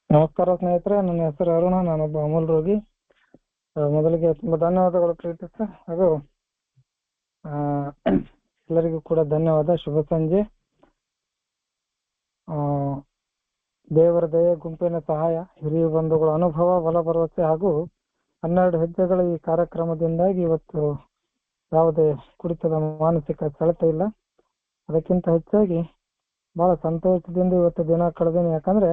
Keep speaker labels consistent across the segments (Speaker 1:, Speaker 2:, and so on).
Speaker 1: ನಮಸ್ಕಾರ ಸ್ನೇಹಿತರೆ, ನನ್ನ ಹೆಸರು ಅರುಣ. ನಾನೊಬ್ಬ ಅಮೂಲ್ ರೋಗಿ. ಮೊದಲಿಗೆ ತುಂಬಾ ಧನ್ಯವಾದಗಳು ಪ್ರೀತಿಸ್ತಾ, ಹಾಗೂ ಎಲ್ಲರಿಗೂ ಕೂಡ ಧನ್ಯವಾದ. ಶುಭ ಸಂಜೆ. ದೇವರ ದಯೆ, ಗುಂಪಿನ ಸಹಾಯ, ಹಿರಿಯ ಬಂಧುಗಳ ಅನುಭವ, ಬಲ ಭರವಸೆ ಹಾಗೂ 12 ಹೆಜ್ಜೆಗಳ ಈ ಕಾರ್ಯಕ್ರಮದಿಂದಾಗಿ ಇವತ್ತು ಯಾವುದೇ ಕುಡಿತದ ಮಾನಸಿಕ ಸೆಳೆತ ಇಲ್ಲ. ಅದಕ್ಕಿಂತ ಹೆಚ್ಚಾಗಿ ಬಹಳ ಸಂತೋಷದಿಂದ ಇವತ್ತು ದಿನ ಕಳೆದೇನೆ. ಯಾಕಂದ್ರೆ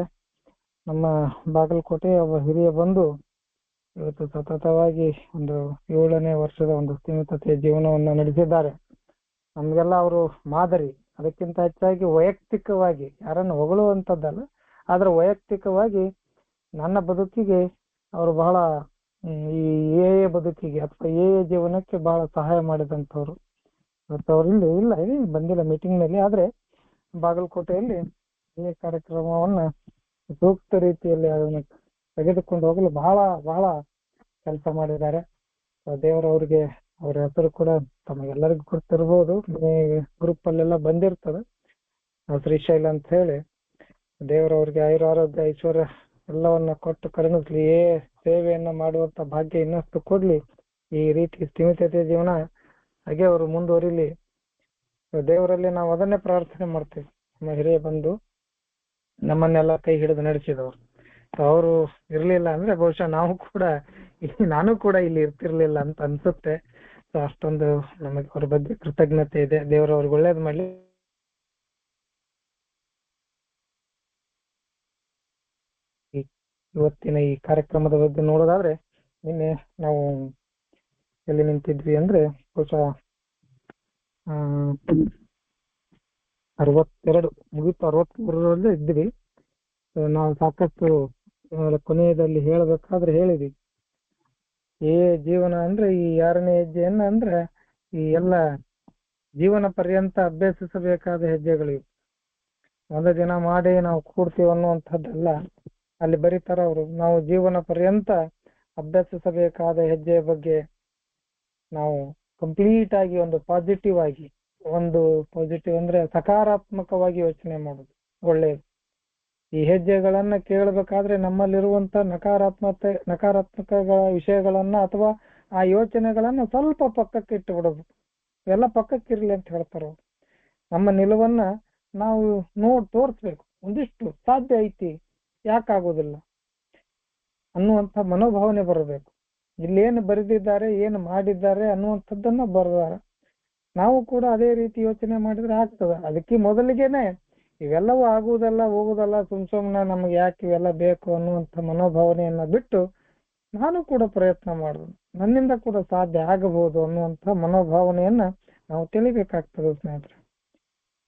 Speaker 1: ನಮ್ಮ ಬಾಗಲಕೋಟೆಯ ಒಬ್ಬ ಹಿರಿಯ ಬಂಧು ಇವತ್ತು ಸತತವಾಗಿ ಒಂದು 7ನೇ ವರ್ಷದ ಒಂದು ಸೀಮಿತತೆಯ ಜೀವನವನ್ನು ನಡೆಸಿದ್ದಾರೆ. ನಮ್ಗೆಲ್ಲ ಅವರು ಮಾದರಿ. ಅದಕ್ಕಿಂತ ಹೆಚ್ಚಾಗಿ ವೈಯಕ್ತಿಕವಾಗಿ ಯಾರನ್ನು ಹೊಗಳುವಂಥದ್ದಲ್ಲ, ಆದ್ರೆ ವೈಯಕ್ತಿಕವಾಗಿ ನನ್ನ ಬದುಕಿಗೆ ಅವರು ಬಹಳ ಈ ಎ ಬದುಕಿಗೆ ಅಥವಾ ಎ ಜೀವನಕ್ಕೆ ಬಹಳ ಸಹಾಯ ಮಾಡಿದಂಥವ್ರು. ಇವತ್ತು ಅವ್ರು ಇಲ್ಲ ಬಂದಿಲ್ಲ ಮೀಟಿಂಗ್ ನಲ್ಲಿ, ಆದ್ರೆ ಬಾಗಲಕೋಟೆಯಲ್ಲಿ ಈ ಕಾರ್ಯಕ್ರಮವನ್ನ ಸೂಕ್ತ ರೀತಿಯಲ್ಲಿ ಅದನ್ನು ತೆಗೆದುಕೊಂಡು ಹೋಗಲು ಬಹಳ ಬಹಳ ಕೆಲಸ ಮಾಡಿದ್ದಾರೆ. ದೇವರವ್ರಿಗೆ ಅವ್ರ ಹೆಸರು ಕೂಡ ತಮಗೆಲ್ಲರಿಗೂ ಗೊತ್ತಿರ್ಬೋದು, ಗ್ರೂಪ್ ಅಲ್ಲೆಲ್ಲ ಬಂದಿರ್ತದೆ. ಶ್ರೀಶೈಲ ಅಂತ ಹೇಳಿ ದೇವರವ್ರಿಗೆ ಆಯುರಾರೋಗ್ಯ ಐಶ್ವರ್ಯ ಎಲ್ಲವನ್ನ ಕೊಟ್ಟು ಕರುಣಿಸ್ಲಿ, ಸೇವೆಯನ್ನ ಮಾಡುವಂತ ಭಾಗ್ಯ ಇನ್ನಷ್ಟು ಕೊಡ್ಲಿ. ಈ ರೀತಿ ಸ್ಥಿಮಿತತೆ ಜೀವನ ಹಾಗೆ ಅವರು ಮುಂದುವರಿಲಿ. ದೇವರಲ್ಲಿ ನಾವು ಅದನ್ನೇ ಪ್ರಾರ್ಥನೆ ಮಾಡ್ತೇವೆ. ನಮ್ಮ ಹಿರಿಯ ಬಂದು ನಮ್ಮನ್ನೆಲ್ಲ ಕೈ ಹಿಡಿದು ನಡೆಸಿದವರು. ಅವರು ಇರ್ಲಿಲ್ಲ ಅಂದ್ರೆ ಬಹುಶಃ ನಾನು ಕೂಡ ಇಲ್ಲಿ ಇರ್ತಿರ್ಲಿಲ್ಲ ಅಂತ ಅನ್ಸುತ್ತೆ. ಅಷ್ಟೊಂದು ನಮಗೆ ಅವ್ರ ಬಗ್ಗೆ ಕೃತಜ್ಞತೆ ಇದೆ. ದೇವರವ್ರಿಗೆ ಒಳ್ಳೇದ್ ಮಾಡ್ಲಿ. ಇವತ್ತಿನ ಈ ಕಾರ್ಯಕ್ರಮದ ಬಗ್ಗೆ ನೋಡೋದಾದ್ರೆ, ನಿನ್ನೆ ನಾವು ಎಲ್ಲಿ ನಿಂತಿದ್ವಿ ಅಂದ್ರೆ ಬಹುಶಃ 62 ಮುಗಿತು, 63 ಇದ್ವಿ ನಾವು. ಸಾಕಷ್ಟು ಕೊನೆಯದಲ್ಲಿ ಹೇಳಬೇಕಾದ್ರೆ ಹೇಳಿದ್ವಿ. ಜೀವನ ಅಂದ್ರೆ ಈ 6ನೇ ಹೆಜ್ಜೆಯನ್ನ ಅಂದ್ರೆ ಈ ಎಲ್ಲ ಜೀವನ ಪರ್ಯಂತ ಅಭ್ಯಸಿಸಬೇಕಾದ ಹೆಜ್ಜೆಗಳಿವೆ. ಒಂದು ದಿನ ಮಾಡಿ ನಾವು ಕೂಡ್ತೀವಿ ಅನ್ನುವಂಥದ್ದಲ್ಲ. ಅಲ್ಲಿ ಬರೀತಾರ ಅವರು, ನಾವು ಜೀವನ ಪರ್ಯಂತ ಅಭ್ಯಸಿಸಬೇಕಾದ ಹೆಜ್ಜೆಯ ಬಗ್ಗೆ ನಾವು ಕಂಪ್ಲೀಟ್ ಆಗಿ ಒಂದು ಪಾಸಿಟಿವ್ ಅಂದ್ರೆ ಸಕಾರಾತ್ಮಕವಾಗಿ ಯೋಚನೆ ಮಾಡೋದು ಒಳ್ಳೆಯದು. ಈ ಹೆಜ್ಜೆಗಳನ್ನ ಕೇಳಬೇಕಾದ್ರೆ ನಮ್ಮಲ್ಲಿರುವಂತ ನಕಾರಾತ್ಮಕ ವಿಷಯಗಳನ್ನ ಅಥವಾ ಆ ಯೋಚನೆಗಳನ್ನ ಸ್ವಲ್ಪ ಪಕ್ಕಕ್ಕೆ ಇಟ್ಟು ಬಿಡೋದು. ಎಲ್ಲ ಪಕ್ಕಕ್ಕಿರ್ಲಿ ಅಂತ ಹೇಳ್ತಾರ. ನಮ್ಮ ನಿಲುವನ್ನ ನಾವು ತೋರಿಸ್ಬೇಕು. ಒಂದಿಷ್ಟು ಸಾಧ್ಯ ಐತಿ, ಯಾಕಾಗೋದಿಲ್ಲ ಅನ್ನುವಂಥ ಮನೋಭಾವನೆ ಬರಬೇಕು. ಇಲ್ಲೇನು ಬರೆದಿದ್ದಾರೆ, ಏನು ಮಾಡಿದ್ದಾರೆ ಅನ್ನುವಂಥದ್ದನ್ನ ಬರೆದಾರ. ನಾವು ಕೂಡ ಅದೇ ರೀತಿ ಯೋಚನೆ ಮಾಡಿದ್ರೆ ಆಗ್ತದ. ಅದಕ್ಕೆ ಮೊದಲಿಗೆನೆ ಇವೆಲ್ಲವೂ ಆಗುವುದಲ್ಲ ಹೋಗುದಲ್ಲ, ಸುಮ್ನೆ ನಮ್ಗೆ ಯಾಕೆ ಇವೆಲ್ಲ ಬೇಕು ಅನ್ನುವಂಥ ಮನೋಭಾವನೆಯನ್ನ ಬಿಟ್ಟು ನಾನು ಕೂಡ ಪ್ರಯತ್ನ ಮಾಡೋದು, ನನ್ನಿಂದ ಕೂಡ ಸಾಧ್ಯ ಆಗಬಹುದು ಅನ್ನುವಂಥ ಮನೋಭಾವನೆಯನ್ನ ನಾವು ತಿಳಿಬೇಕಾಗ್ತದೆ ಸ್ನೇಹಿತರೆ.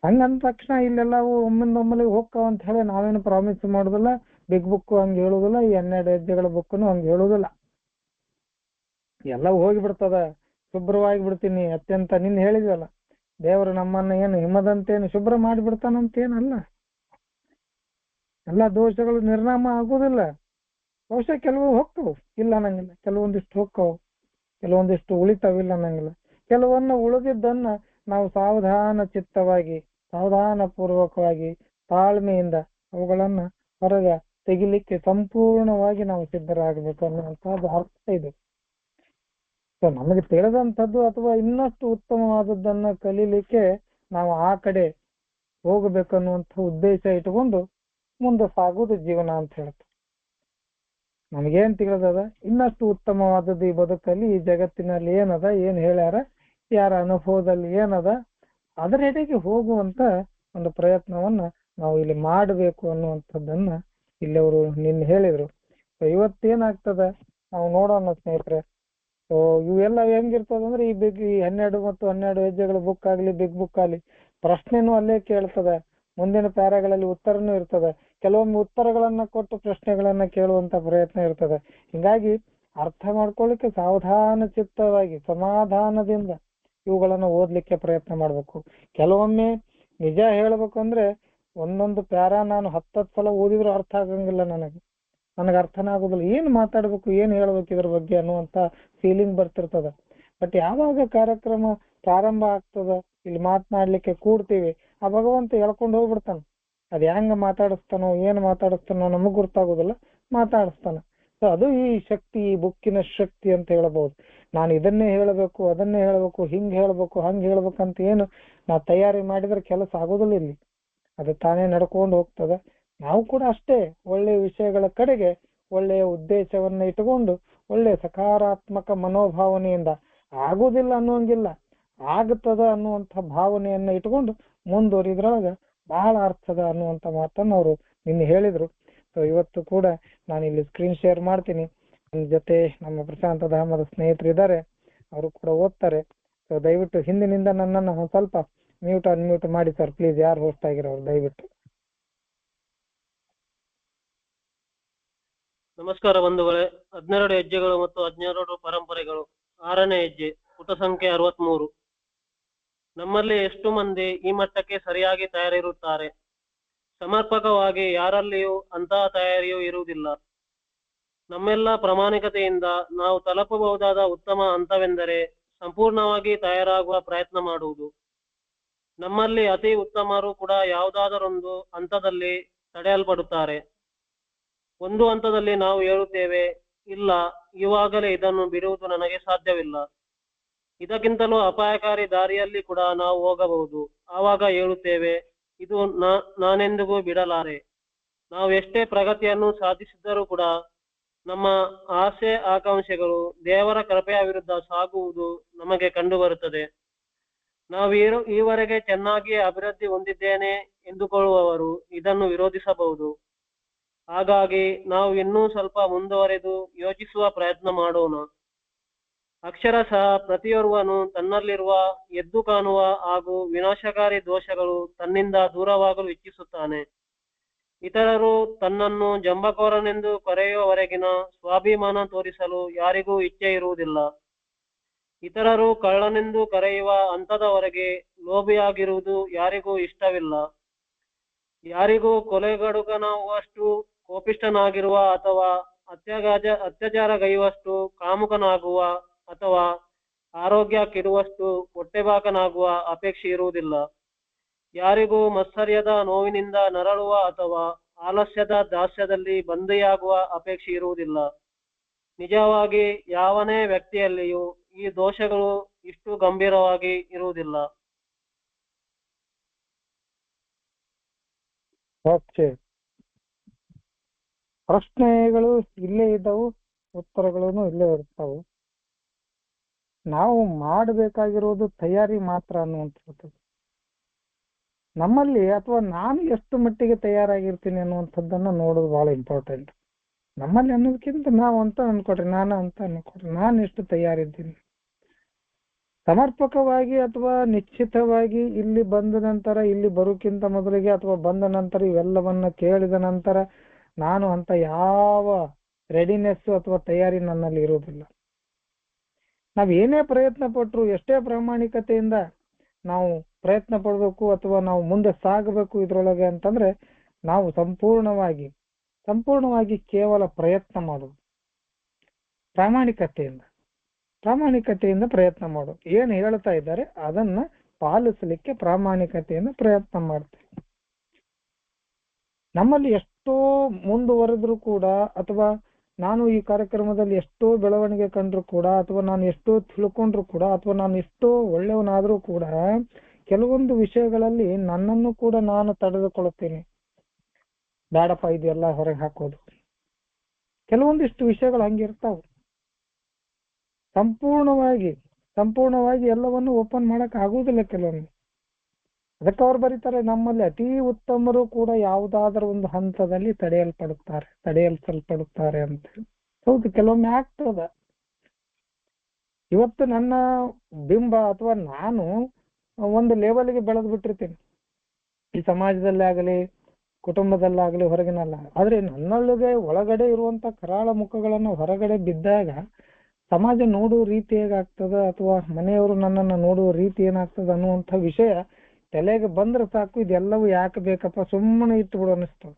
Speaker 1: ಹಂಗಂದ ತಕ್ಷಣ ಇಲ್ಲೆಲ್ಲವೂ ಒಮ್ಮಿಂದೊಮ್ಮಲೆ ಹೋಗ್ತಾವ ಅಂತ ಹೇಳಿ ನಾವೇನು ಪ್ರಾಮಿಸ್ ಮಾಡುದಿಲ್ಲ. ಬಿಗ್ ಬುಕ್ ಹಂಗೆ ಹೇಳುದಿಲ್ಲ, ಈ 12 ಹೆಜ್ಜೆಗಳ ಬುಕ್ನು ಹಂಗೆ ಹೇಳುದಿಲ್ಲ. ಎಲ್ಲ ಹೋಗಿಬಿಡ್ತದ, ಶುಭ್ರವಾಗಿ ಬಿಡ್ತೀನಿ ಅತ್ಯಂತ. ನಿನ್ನ ಹೇಳಿದ್ವಲ್ಲ, ದೇವರು ನಮ್ಮನ್ನ ಏನು ಹಿಮದಂತೇನು ಶುಭ್ರ ಮಾಡಿಬಿಡ್ತಾನಂತೇನಲ್ಲ. ಎಲ್ಲ ದೋಷಗಳು ನಿರ್ನಾಮ ಆಗುದಿಲ್ಲ. ಬಹುಶಃ ಕೆಲವು ಹೋಗ್ತವು, ಇಲ್ಲ ಅನ್ನಂಗಿಲ್ಲ. ಕೆಲವೊಂದಿಷ್ಟು ಹೋಗ್ತಾವು, ಕೆಲವೊಂದಿಷ್ಟು ಉಳಿತಾವಿಲ್ಲ ಅನ್ನಂಗಿಲ್ಲ. ಕೆಲವನ್ನ ಉಳಿದಿದ್ದನ್ನ ನಾವು ಸಾವಧಾನ ಚಿತ್ತವಾಗಿ, ಸಾವಧಾನ ಪೂರ್ವಕವಾಗಿ, ತಾಳ್ಮೆಯಿಂದ ಅವುಗಳನ್ನ ಹೊರಗೆ ತೆಗಿಲಿಕ್ಕೆ ಸಂಪೂರ್ಣವಾಗಿ ನಾವು ಸಿದ್ಧರಾಗಬೇಕು ಅನ್ನುವಂಥದ್ದು ಅರ್ಥ ಇದೆ. ನಮಗೆ ತಿಳಿದಂಥದ್ದು ಅಥವಾ ಇನ್ನಷ್ಟು ಉತ್ತಮವಾದದ್ದನ್ನ ಕಲೀಲಿಕ್ಕೆ ನಾವು ಆ ಕಡೆ ಹೋಗಬೇಕನ್ನುವಂಥ ಉದ್ದೇಶ ಇಟ್ಟುಕೊಂಡು ಮುಂದೆ ಸಾಗುವುದು ಜೀವನ ಅಂತ ಹೇಳ್ತಾರೆ. ನಮಗೇನ್ ತಿಳಿದದ, ಇನ್ನಷ್ಟು ಉತ್ತಮವಾದದ್ದು ಈ ಬದುಕಲ್ಲಿ, ಈ ಜಗತ್ತಿನಲ್ಲಿ ಏನದ, ಏನ್ ಹೇಳ್ಯಾರ, ಯಾರ ಅನುಭವದಲ್ಲಿ ಏನದ, ಅದರೆಡೆಗೆ ಹೋಗುವಂತ ಒಂದು ಪ್ರಯತ್ನವನ್ನ ನಾವು ಇಲ್ಲಿ ಮಾಡಬೇಕು ಅನ್ನುವಂಥದ್ದನ್ನ ಇಲ್ಲಿ ಅವರು ನಿನ್ನೆ ಹೇಳಿದ್ರು. ಇವತ್ತೇನಾಗ್ತದ ನಾವು ನೋಡೋಣ ಸ್ನೇಹಿತರೆ. ಇವೆಲ್ಲ ಹೆಂಗಿರ್ತದಂದ್ರೆ ಈ 12 ಮತ್ತು 12 ಹೆಜ್ಜೆಗಳ ಬುಕ್ ಆಗ್ಲಿ, ಬಿಗ್ ಬುಕ್ ಆಗ್ಲಿ, ಪ್ರಶ್ನೆನೂ ಅಲ್ಲೇ ಕೇಳ್ತದೆ. ಮುಂದಿನ ಪ್ಯಾರಾಗಳಲ್ಲಿ ಉತ್ತರನೂ ಇರ್ತದೆ. ಕೆಲವೊಮ್ಮೆ ಉತ್ತರಗಳನ್ನ ಕೊಟ್ಟು ಪ್ರಶ್ನೆಗಳನ್ನ ಕೇಳುವಂತ ಪ್ರಯತ್ನ ಇರ್ತದೆ. ಹಿಂಗಾಗಿ ಅರ್ಥ ಮಾಡ್ಕೊಳ್ಳಿಕ್ಕೆ ಸಾವಧಾನ ಚಿತ್ತವಾಗಿ, ಸಮಾಧಾನದಿಂದ ಇವುಗಳನ್ನ ಓದ್ಲಿಕ್ಕೆ ಪ್ರಯತ್ನ ಮಾಡ್ಬೇಕು. ಕೆಲವೊಮ್ಮೆ ನಿಜ ಹೇಳ್ಬೇಕಂದ್ರೆ ಒಂದೊಂದು ಪ್ಯಾರಾ ನಾನು 10 ಸಲ ಓದಿದ್ರು ಅರ್ಥ ಆಗಂಗಿಲ್ಲ. ನನಗೆ ಅರ್ಥನೇ ಆಗೋದಿಲ್ಲ, ಏನ್ ಮಾತಾಡ್ಬೇಕು, ಏನ್ ಹೇಳ್ಬೇಕು ಇದ್ರ ಬಗ್ಗೆ ಅನ್ನುವಂತ ಫೀಲಿಂಗ್ ಬರ್ತಿರ್ತದ. ಬಟ್ ಯಾವಾಗ ಕಾರ್ಯಕ್ರಮ ಪ್ರಾರಂಭ ಆಗ್ತದ, ಇಲ್ಲಿ ಮಾತನಾಡ್ಲಿಕ್ಕೆ ಕೂಡ್ತೀವಿ, ಆ ಭಗವಂತ ಹೇಳ್ಕೊಂಡು ಹೋಗ್ಬಿಡ್ತಾನ. ಅದ್ ಹೆಂಗ ಮಾತಾಡಿಸ್ತಾನೋ ಏನ್ ಮಾತಾಡಿಸ್ತಾನೋ ನಮಗ್ ಗೊತ್ತಾಗೋದಿಲ್ಲ, ಮಾತಾಡಿಸ್ತಾನ. ಸೊ ಅದು ಈ ಶಕ್ತಿ, ಈ ಬುಕ್ಕಿನ ಶಕ್ತಿ ಅಂತ ಹೇಳಬಹುದು. ನಾನು ಇದನ್ನೇ ಹೇಳಬೇಕು, ಅದನ್ನೇ ಹೇಳಬೇಕು, ಹಿಂಗ್ ಹೇಳ್ಬೇಕು, ಹಂಗ್ ಹೇಳ್ಬೇಕಂತ ಏನು ನಾ ತಯಾರಿ ಮಾಡಿದ್ರೆ ಕೆಲಸ ಆಗೋದಿಲ್ಲ ಇಲ್ಲಿ. ಅದು ತಾನೇ ನಡ್ಕೊಂಡು ಹೋಗ್ತದೆ. ನಾವು ಕೂಡ ಅಷ್ಟೇ ಒಳ್ಳೆಯ ವಿಷಯಗಳ ಕಡೆಗೆ ಒಳ್ಳೆಯ ಉದ್ದೇಶವನ್ನ ಇಟ್ಟುಕೊಂಡು ಒಳ್ಳೆಯ ಸಕಾರಾತ್ಮಕ ಮನೋಭಾವನೆಯಿಂದ, ಆಗೋದಿಲ್ಲ ಅನ್ನುವಂಗಿಲ್ಲ, ಆಗುತ್ತದ ಅನ್ನುವಂಥ ಭಾವನೆಯನ್ನ ಇಟ್ಕೊಂಡು ಮುಂದುವರಿದ್ರೊಳಗ ಬಹಳ ಅರ್ಥದ ಅನ್ನುವಂಥ ಮಾತನ್ನು ಅವರು ನಿನ್ನೆ ಹೇಳಿದ್ರು. ಸೊ ಇವತ್ತು ಕೂಡ ನಾನು ಇಲ್ಲಿ ಸ್ಕ್ರೀನ್ ಶೇರ್ ಮಾಡ್ತೀನಿ. ನನ್ನ ಜೊತೆ ನಮ್ಮ ಪ್ರಶಾಂತ ಧಾಮದ ಸ್ನೇಹಿತರು ಇದ್ದಾರೆ, ಅವರು ಕೂಡ ಓದ್ತಾರೆ. ಸೊ ದಯವಿಟ್ಟು ಹಿಂದಿನಿಂದ ನನ್ನನ್ನು ಒಂದ್ ಸ್ವಲ್ಪ ಮ್ಯೂಟ್ ಅನ್ಮ್ಯೂಟ್ ಮಾಡಿ ಸರ್ ಪ್ಲೀಸ್, ಯಾರು ಹೋಸ್ಟ್ ಆಗಿರೋರು ದಯವಿಟ್ಟು.
Speaker 2: ನಮಸ್ಕಾರ ಬಂಧುಗಳೇ. 12 ಹೆಜ್ಜೆಗಳು ಮತ್ತು 12 ಪರಂಪರೆಗಳು. 6ನೇ ಹೆಜ್ಜೆ, ಪುಟ ಸಂಖ್ಯೆ 63. ನಮ್ಮಲ್ಲಿ ಎಷ್ಟು ಮಂದಿ ಈ ಮಟ್ಟಕ್ಕೆ ಸರಿಯಾಗಿ ತಯಾರಿರುತ್ತಾರೆ? ಸಮರ್ಪಕವಾಗಿ ಯಾರಲ್ಲಿಯೂ ಅಂತಹ ತಯಾರಿಯೂ ಇರುವುದಿಲ್ಲ. ನಮ್ಮೆಲ್ಲ ಪ್ರಾಮಾಣಿಕತೆಯಿಂದ ನಾವು ತಲುಪಬಹುದಾದ ಉತ್ತಮ ಹಂತವೆಂದರೆ ಸಂಪೂರ್ಣವಾಗಿ ತಯಾರಾಗುವ ಪ್ರಯತ್ನ ಮಾಡುವುದು. ನಮ್ಮಲ್ಲಿ ಅತಿ ಉತ್ತಮರು ಕೂಡ ಯಾವುದಾದರೊಂದು ಹಂತದಲ್ಲಿ ತಡೆಯಲ್ಪಡುತ್ತಾರೆ. ಒಂದು ಹಂತದಲ್ಲಿ ನಾವು ಹೇಳುತ್ತೇವೆ, ಇಲ್ಲ, ಇವಾಗಲೇ ಇದನ್ನು ಬಿಡುವುದು ನನಗೆ ಸಾಧ್ಯವಿಲ್ಲ, ಇದಕ್ಕಿಂತಲೂ ಅಪಾಯಕಾರಿ ದಾರಿಯಲ್ಲಿ ಕೂಡ ನಾವು ಹೋಗಬಹುದು. ಆವಾಗ ಹೇಳುತ್ತೇವೆ, ಇದು ನಾನೆಂದಿಗೂ ಬಿಡಲಾರೆ. ನಾವು ಎಷ್ಟೇ ಪ್ರಗತಿಯನ್ನು ಸಾಧಿಸಿದ್ದರೂ ಕೂಡ ನಮ್ಮ ಆಸೆ ಆಕಾಂಕ್ಷೆಗಳು ದೇವರ ಕೃಪೆಯ ವಿರುದ್ಧ ಸಾಗುವುದು ನಮಗೆ ಕಂಡುಬರುತ್ತದೆ. ನಾವು ಈವರೆಗೆ ಚೆನ್ನಾಗಿ ಅಭಿವೃದ್ಧಿ ಹೊಂದಿದ್ದೇನೆ ಎಂದುಕೊಳ್ಳುವವರು ಇದನ್ನು ವಿರೋಧಿಸಬಹುದು. ಹಾಗಾಗಿ ನಾವು ಇನ್ನೂ ಸ್ವಲ್ಪ ಮುಂದುವರೆದು ಯೋಚಿಸುವ ಪ್ರಯತ್ನ ಮಾಡೋಣ. ಅಕ್ಷರಶಃ ಪ್ರತಿಯೊರ್ವನು ತನ್ನಲ್ಲಿರುವ ಎದ್ದು ಕಾಣುವ ಹಾಗೂ ವಿನಾಶಕಾರಿ ದೋಷಗಳು ತನ್ನಿಂದ ದೂರವಾಗಲು ಇಚ್ಛಿಸುತ್ತಾನೆ. ಇತರರು ತನ್ನನ್ನು ಜಂಬಕೋರನೆಂದು ಕರೆಯುವವರೆಗಿನ ಸ್ವಾಭಿಮಾನ ತೋರಿಸಲು ಯಾರಿಗೂ ಇಚ್ಛೆ ಇರುವುದಿಲ್ಲ. ಇತರರು ಕಳ್ಳನೆಂದು ಕರೆಯುವ ಹಂತದವರೆಗೆ ಲೋಭಿಯಾಗಿರುವುದು ಯಾರಿಗೂ ಇಷ್ಟವಿಲ್ಲ. ಯಾರಿಗೂ ಕೊಲೆಗಡುಕನಾಗುವಷ್ಟು ಕೋಪಿಷ್ಠನಾಗಿರುವ ಅಥವಾ ಅತ್ಯಾಚಾರಗೈಯುವಷ್ಟು ಕಾಮುಕನಾಗುವ ಅಥವಾ ಆರೋಗ್ಯ ಕೆಡುವಷ್ಟು ಹೊಟ್ಟೆಬಾಕನಾಗುವ ಅಪೇಕ್ಷೆ ಇರುವುದಿಲ್ಲ. ಯಾರಿಗೂ ಮತ್ಸರ್ಯದ ನೋವಿನಿಂದ ನರಳುವ ಅಥವಾ ಆಲಸ್ಯದ ದಾಸ್ಯದಲ್ಲಿ ಬಂದಿಯಾಗುವ ಅಪೇಕ್ಷೆ ಇರುವುದಿಲ್ಲ. ನಿಜವಾಗಿ ಯಾವನೇ ವ್ಯಕ್ತಿಯಲ್ಲಿಯೂ ಈ ದೋಷಗಳು ಇಷ್ಟು ಗಂಭೀರವಾಗಿ ಇರುವುದಿಲ್ಲ.
Speaker 1: ಓಕೆ, ಪ್ರಶ್ನೆಗಳು ಇಲ್ಲೇ ಇದ್ದವು, ಉತ್ತರಗಳನ್ನು ಇಲ್ಲೇ ಇರ್ತಾವು. ನಾವು ಮಾಡಬೇಕಾಗಿರೋದು ತಯಾರಿ ಮಾತ್ರ ಅನ್ನುವಂಥದ್ದು. ನಮ್ಮಲ್ಲಿ ಅಥವಾ ನಾನು ಎಷ್ಟು ಮಟ್ಟಿಗೆ ತಯಾರಾಗಿರ್ತೀನಿ ಅನ್ನುವಂಥದ್ದನ್ನ ನೋಡೋದು ಬಹಳ ಇಂಪಾರ್ಟೆಂಟ್. ನಮ್ಮಲ್ಲಿ ಅನ್ನೋದಕ್ಕಿಂತ ನಾವು ಅಂತ ಅನ್ಕೊಡ್ರಿ, ನಾನು ಅಂತ ಅನ್ಕೊಡ್ರಿ, ನಾನು ಎಷ್ಟು ತಯಾರಿದ್ದೀನಿ. ಸಮರ್ಪಕವಾಗಿ ಅಥವಾ ನಿಶ್ಚಿತವಾಗಿ ಇಲ್ಲಿ ಬಂದ ನಂತರ, ಇಲ್ಲಿ ಬರೋಕ್ಕಿಂತ ಮೊದಲಿಗೆ ಅಥವಾ ಬಂದ ನಂತರ ಇವೆಲ್ಲವನ್ನ ಕೇಳಿದ ನಂತರ ನಾನು ಅಂತ ಯಾವ ರೆಡಿನೆಸ್ ಅಥವಾ ತಯಾರಿ ನನ್ನಲ್ಲಿ ಇರುವುದಿಲ್ಲ. ನಾವ್ ಏನೇ ಪ್ರಯತ್ನ ಪಟ್ರು, ಎಷ್ಟೇ ಪ್ರಾಮಾಣಿಕತೆಯಿಂದ ನಾವು ಪ್ರಯತ್ನ ಪಡ್ಬೇಕು ಅಥವಾ ನಾವು ಮುಂದೆ ಸಾಗಬೇಕು ಇದ್ರೊಳಗೆ ಅಂತಂದ್ರೆ ನಾವು ಸಂಪೂರ್ಣವಾಗಿ ಕೇವಲ ಪ್ರಯತ್ನ ಮಾಡೋದು, ಪ್ರಾಮಾಣಿಕತೆಯಿಂದ ಪ್ರಯತ್ನ ಮಾಡೋದು. ಏನ್ ಹೇಳ್ತಾ ಇದ್ದಾರೆ ಅದನ್ನ ಪಾಲಿಸಲಿಕ್ಕೆ ಪ್ರಾಮಾಣಿಕತೆಯಿಂದ ಪ್ರಯತ್ನ ಮಾಡ್ತೇವೆ. ನಮ್ಮಲ್ಲಿ ಎಷ್ಟೋ ಮುಂದುವರೆದ್ರು ಕೂಡ, ಅಥವಾ ನಾನು ಈ ಕಾರ್ಯಕ್ರಮದಲ್ಲಿ ಎಷ್ಟೋ ಬೆಳವಣಿಗೆ ಕಂಡ್ರು ಕೂಡ, ಅಥವಾ ನಾನು ಎಷ್ಟೋ ತಿಳ್ಕೊಂಡ್ರು ಕೂಡ, ಅಥವಾ ನಾನು ಎಷ್ಟೋ ಒಳ್ಳೆಯವನಾದ್ರೂ ಕೂಡ ಕೆಲವೊಂದು ವಿಷಯಗಳಲ್ಲಿ ನನ್ನನ್ನು ಕೂಡ ನಾನು ತಡೆದುಕೊಳ್ಳುತ್ತೇನೆ. ಬೇಡಪ್ಪ ಇದೆಲ್ಲ ಹೊರಗೆ ಹಾಕೋದು. ಕೆಲವೊಂದಿಷ್ಟು ವಿಷಯಗಳು ಹಂಗಿರ್ತಾವ. ಸಂಪೂರ್ಣವಾಗಿ ಎಲ್ಲವನ್ನು ಓಪನ್ ಮಾಡಕ್ ಆಗುವುದಿಲ್ಲ ಕೆಲವೊಮ್ಮೆ. ಅದಕ್ಕೆ ಅವ್ರು ಬರೀತಾರೆ, ನಮ್ಮಲ್ಲಿ ಅತಿ ಉತ್ತಮರು ಕೂಡ ಯಾವುದಾದ್ರೂ ಒಂದು ಹಂತದಲ್ಲಿ ತಡೆಯಲ್ಪಡುತ್ತಾರೆ ಅಂತ. ಹೌದು, ಕೆಲವೊಮ್ಮೆ ಆಗ್ತದ. ಇವತ್ತು ನನ್ನ ಬಿಂಬ ಅಥವಾ ನಾನು ಒಂದು ಲೆವೆಲ್ಗೆ ಬೆಳೆದು ಬಿಟ್ಟಿರ್ತೀನಿ, ಈ ಸಮಾಜದಲ್ಲೇ ಆಗಲಿ ಕುಟುಂಬದಲ್ಲಾಗಲಿ ಹೊರಗಿನಲ್ಲ. ಆದ್ರೆ ನನ್ನೊಳಗೆ ಒಳಗಡೆ ಇರುವಂತ ಕರಾಳ ಮುಖಗಳನ್ನು ಹೊರಗಡೆ ಬಿದ್ದಾಗ ಸಮಾಜ ನೋಡುವ ರೀತಿ ಹೇಗಾಗ್ತದ, ಅಥವಾ ಮನೆಯವರು ನನ್ನನ್ನು ನೋಡುವ ರೀತಿ ಏನಾಗ್ತದ ಅನ್ನುವಂಥ ವಿಷಯ ತಲೆಗೆ ಬಂದ್ರೆ ಸಾಕು, ಇದೆಲ್ಲವೂ ಯಾಕೆ ಬೇಕಪ್ಪ, ಸುಮ್ಮನೆ ಇಟ್ಟು ಬಿಡು ಅನಿಸ್ತದೆ.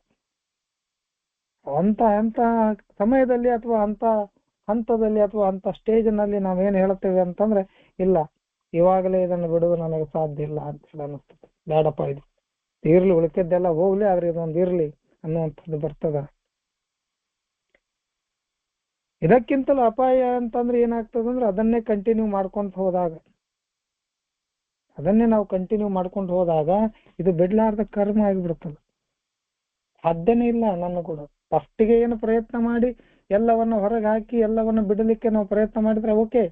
Speaker 1: ಅಂತ ಸಮಯದಲ್ಲಿ ಅಥವಾ ಅಂತ ಹಂತದಲ್ಲಿ ಅಥವಾ ಅಂತ ಸ್ಟೇಜ್ನಲ್ಲಿ ನಾವೇನ್ ಹೇಳ್ತೇವೆ ಅಂತಂದ್ರೆ, ಇಲ್ಲ ಇವಾಗಲೇ ಇದನ್ನು ಬಿಡುವುದು ನನಗೆ ಸಾಧ್ಯ ಇಲ್ಲ ಅಂತ ಹೇಳಿ ಅನಿಸ್ತದೆ. ಬೇಡಪ್ಪ ಇದು ಇರ್ಲಿ, ಉಳಿಕೆದ್ದೆಲ್ಲ ಹೋಗ್ಲಿ, ಆದ್ರೆ ಇದೊಂದು ಇರ್ಲಿ ಅನ್ನುವಂಥದ್ದು ಬರ್ತದ. ಇದಕ್ಕಿಂತಲೂ ಅಪಾಯ ಅಂತಂದ್ರೆ ಏನಾಗ್ತದಂದ್ರೆ ಅದನ್ನೇ ಕಂಟಿನ್ಯೂ ಮಾಡ್ಕೊಂತ ಹೋದಾಗ, ಅದನ್ನೇ ನಾವು ಕಂಟಿನ್ಯೂ ಮಾಡ್ಕೊಂಡು ಹೋದಾಗ ಇದು ಬಿಡ್ಲಾರ್ದ ಕರ್ಮ ಆಗಿಬಿಡ್ತದೆ. ಸಾಧ್ಯನೇ ಇಲ್ಲ. ನನ್ನ ಕೂಡ ಫಸ್ಟಿಗೆ ಏನು ಪ್ರಯತ್ನ ಮಾಡಿ ಎಲ್ಲವನ್ನ ಹೊರಗೆ ಹಾಕಿ ಎಲ್ಲವನ್ನ ಬಿಡಲಿಕ್ಕೆ ನಾವು ಪ್ರಯತ್ನ ಮಾಡಿದ್ರೆ ಓಕೆ.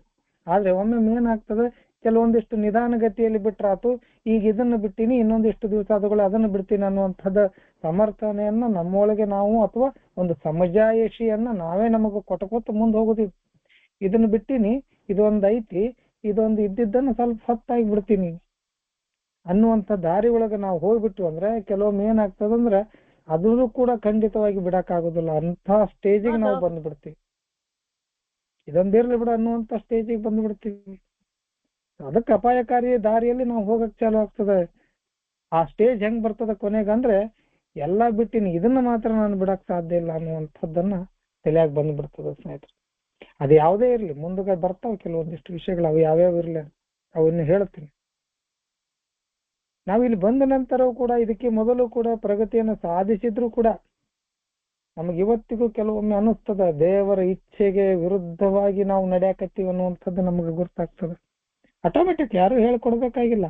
Speaker 1: ಆದ್ರೆ ಒಮ್ಮೆ ಏನಾಗ್ತದೆ, ಕೆಲವೊಂದಿಷ್ಟು ನಿಧಾನಗತಿಯಲ್ಲಿ ಬಿಟ್ರಾತು, ಈಗ ಇದನ್ನ ಬಿಟ್ಟಿನಿ, ಇನ್ನೊಂದಿಷ್ಟು ದಿವಸ ಆದಗಳು ಅದನ್ನು ಬಿಡ್ತೀನಿ ಅನ್ನುವಂಥದ್ದು ಸಮರ್ಥನೆಯನ್ನ ನಮ್ಮೊಳಗೆ ನಾವು ಅಥವಾ ಒಂದು ಸಮಜಾಯಿಷಿಯನ್ನ ನಾವೇ ನಮಗ ಕೊಟ್ಕೋತ ಮುಂದೆ ಹೋಗುದಿಲ್ಲ. ಇದನ್ನ ಬಿಟ್ಟಿನಿ, ಇದೊಂದು ಐತಿ, ಇದೊಂದು ಇದ್ದಿದ್ದನ್ನು ಸ್ವಲ್ಪ ಹೊತ್ತಾಗಿ ಬಿಡ್ತೀನಿ ಅನ್ನುವಂಥ ದಾರಿ ಒಳಗೆ ನಾವು ಹೋಗ್ಬಿಟ್ಟು ಅಂದ್ರೆ ಕೆಲವೊಮ್ಮೆ ಏನಾಗ್ತದಂದ್ರೆ ಅದನ್ನು ಕೂಡ ಖಂಡಿತವಾಗಿ ಬಿಡಕ್ಕಾಗೋದಿಲ್ಲ. ಅಂತ ಸ್ಟೇಜಿಗೆ ನಾವು ಬಂದ್ಬಿಡ್ತೀವಿ. ಇದೊಂದಿರ್ಲಿ ಬಿಡ ಅನ್ನುವಂಥ ಸ್ಟೇಜಿಗೆ ಬಂದ್ಬಿಡ್ತೀವಿ. ಅದಕ್ಕೆ ಅಪಾಯಕಾರಿ ದಾರಿಯಲ್ಲಿ ನಾವು ಹೋಗಕ್ ಚಾಲು ಆಗ್ತದೆ. ಆ ಸ್ಟೇಜ್ ಹೆಂಗ್ ಬರ್ತದ ಕೊನೆಗಂದ್ರೆ ಎಲ್ಲಾ ಬಿಟ್ಟಿನಿ, ಇದನ್ನ ಮಾತ್ರ ನಾನು ಬಿಡಕ್ ಸಾಧ್ಯ ಇಲ್ಲ ಅನ್ನುವಂಥದ್ದನ್ನ ತಲೆಯಾಗಿ ಬಂದ್ಬಿಡ್ತದ ಸ್ನೇಹಿತರೆ. ಅದು ಯಾವುದೇ ಇರ್ಲಿ, ಮುಂದಕ್ಕೆ ಬರ್ತಾವ ಕೆಲವೊಂದಿಷ್ಟು ವಿಷಯಗಳು, ಅವು ಯಾವ್ಯಾವ ಇರ್ಲಿ ಅವನ್ನ ಹೇಳ್ತೀನಿ. ನಾವಿಲ್ಲಿ ಬಂದ ನಂತರವೂ ಕೂಡ ಇದಕ್ಕೆ ಮೊದಲು ಕೂಡ ಪ್ರಗತಿಯನ್ನು ಸಾಧಿಸಿದ್ರು ಕೂಡ ನಮಗೆ ಇವತ್ತಿಗೂ ಕೆಲವೊಮ್ಮೆ ಅನಿಸ್ತದ ದೇವರ ಇಚ್ಛೆಗೆ ವಿರುದ್ಧವಾಗಿ ನಾವು ನಡೆಯಕತ್ತೀವಿ ಅನ್ನುವಂಥದ್ದು ನಮಗೆ ಗೊತ್ತಾಗ್ತದೆ. ಆಟೋಮೆಟಿಕ್ ಯಾರು ಹೇಳ್ಕೊಡ್ಬೇಕಾಗಿಲ್ಲ,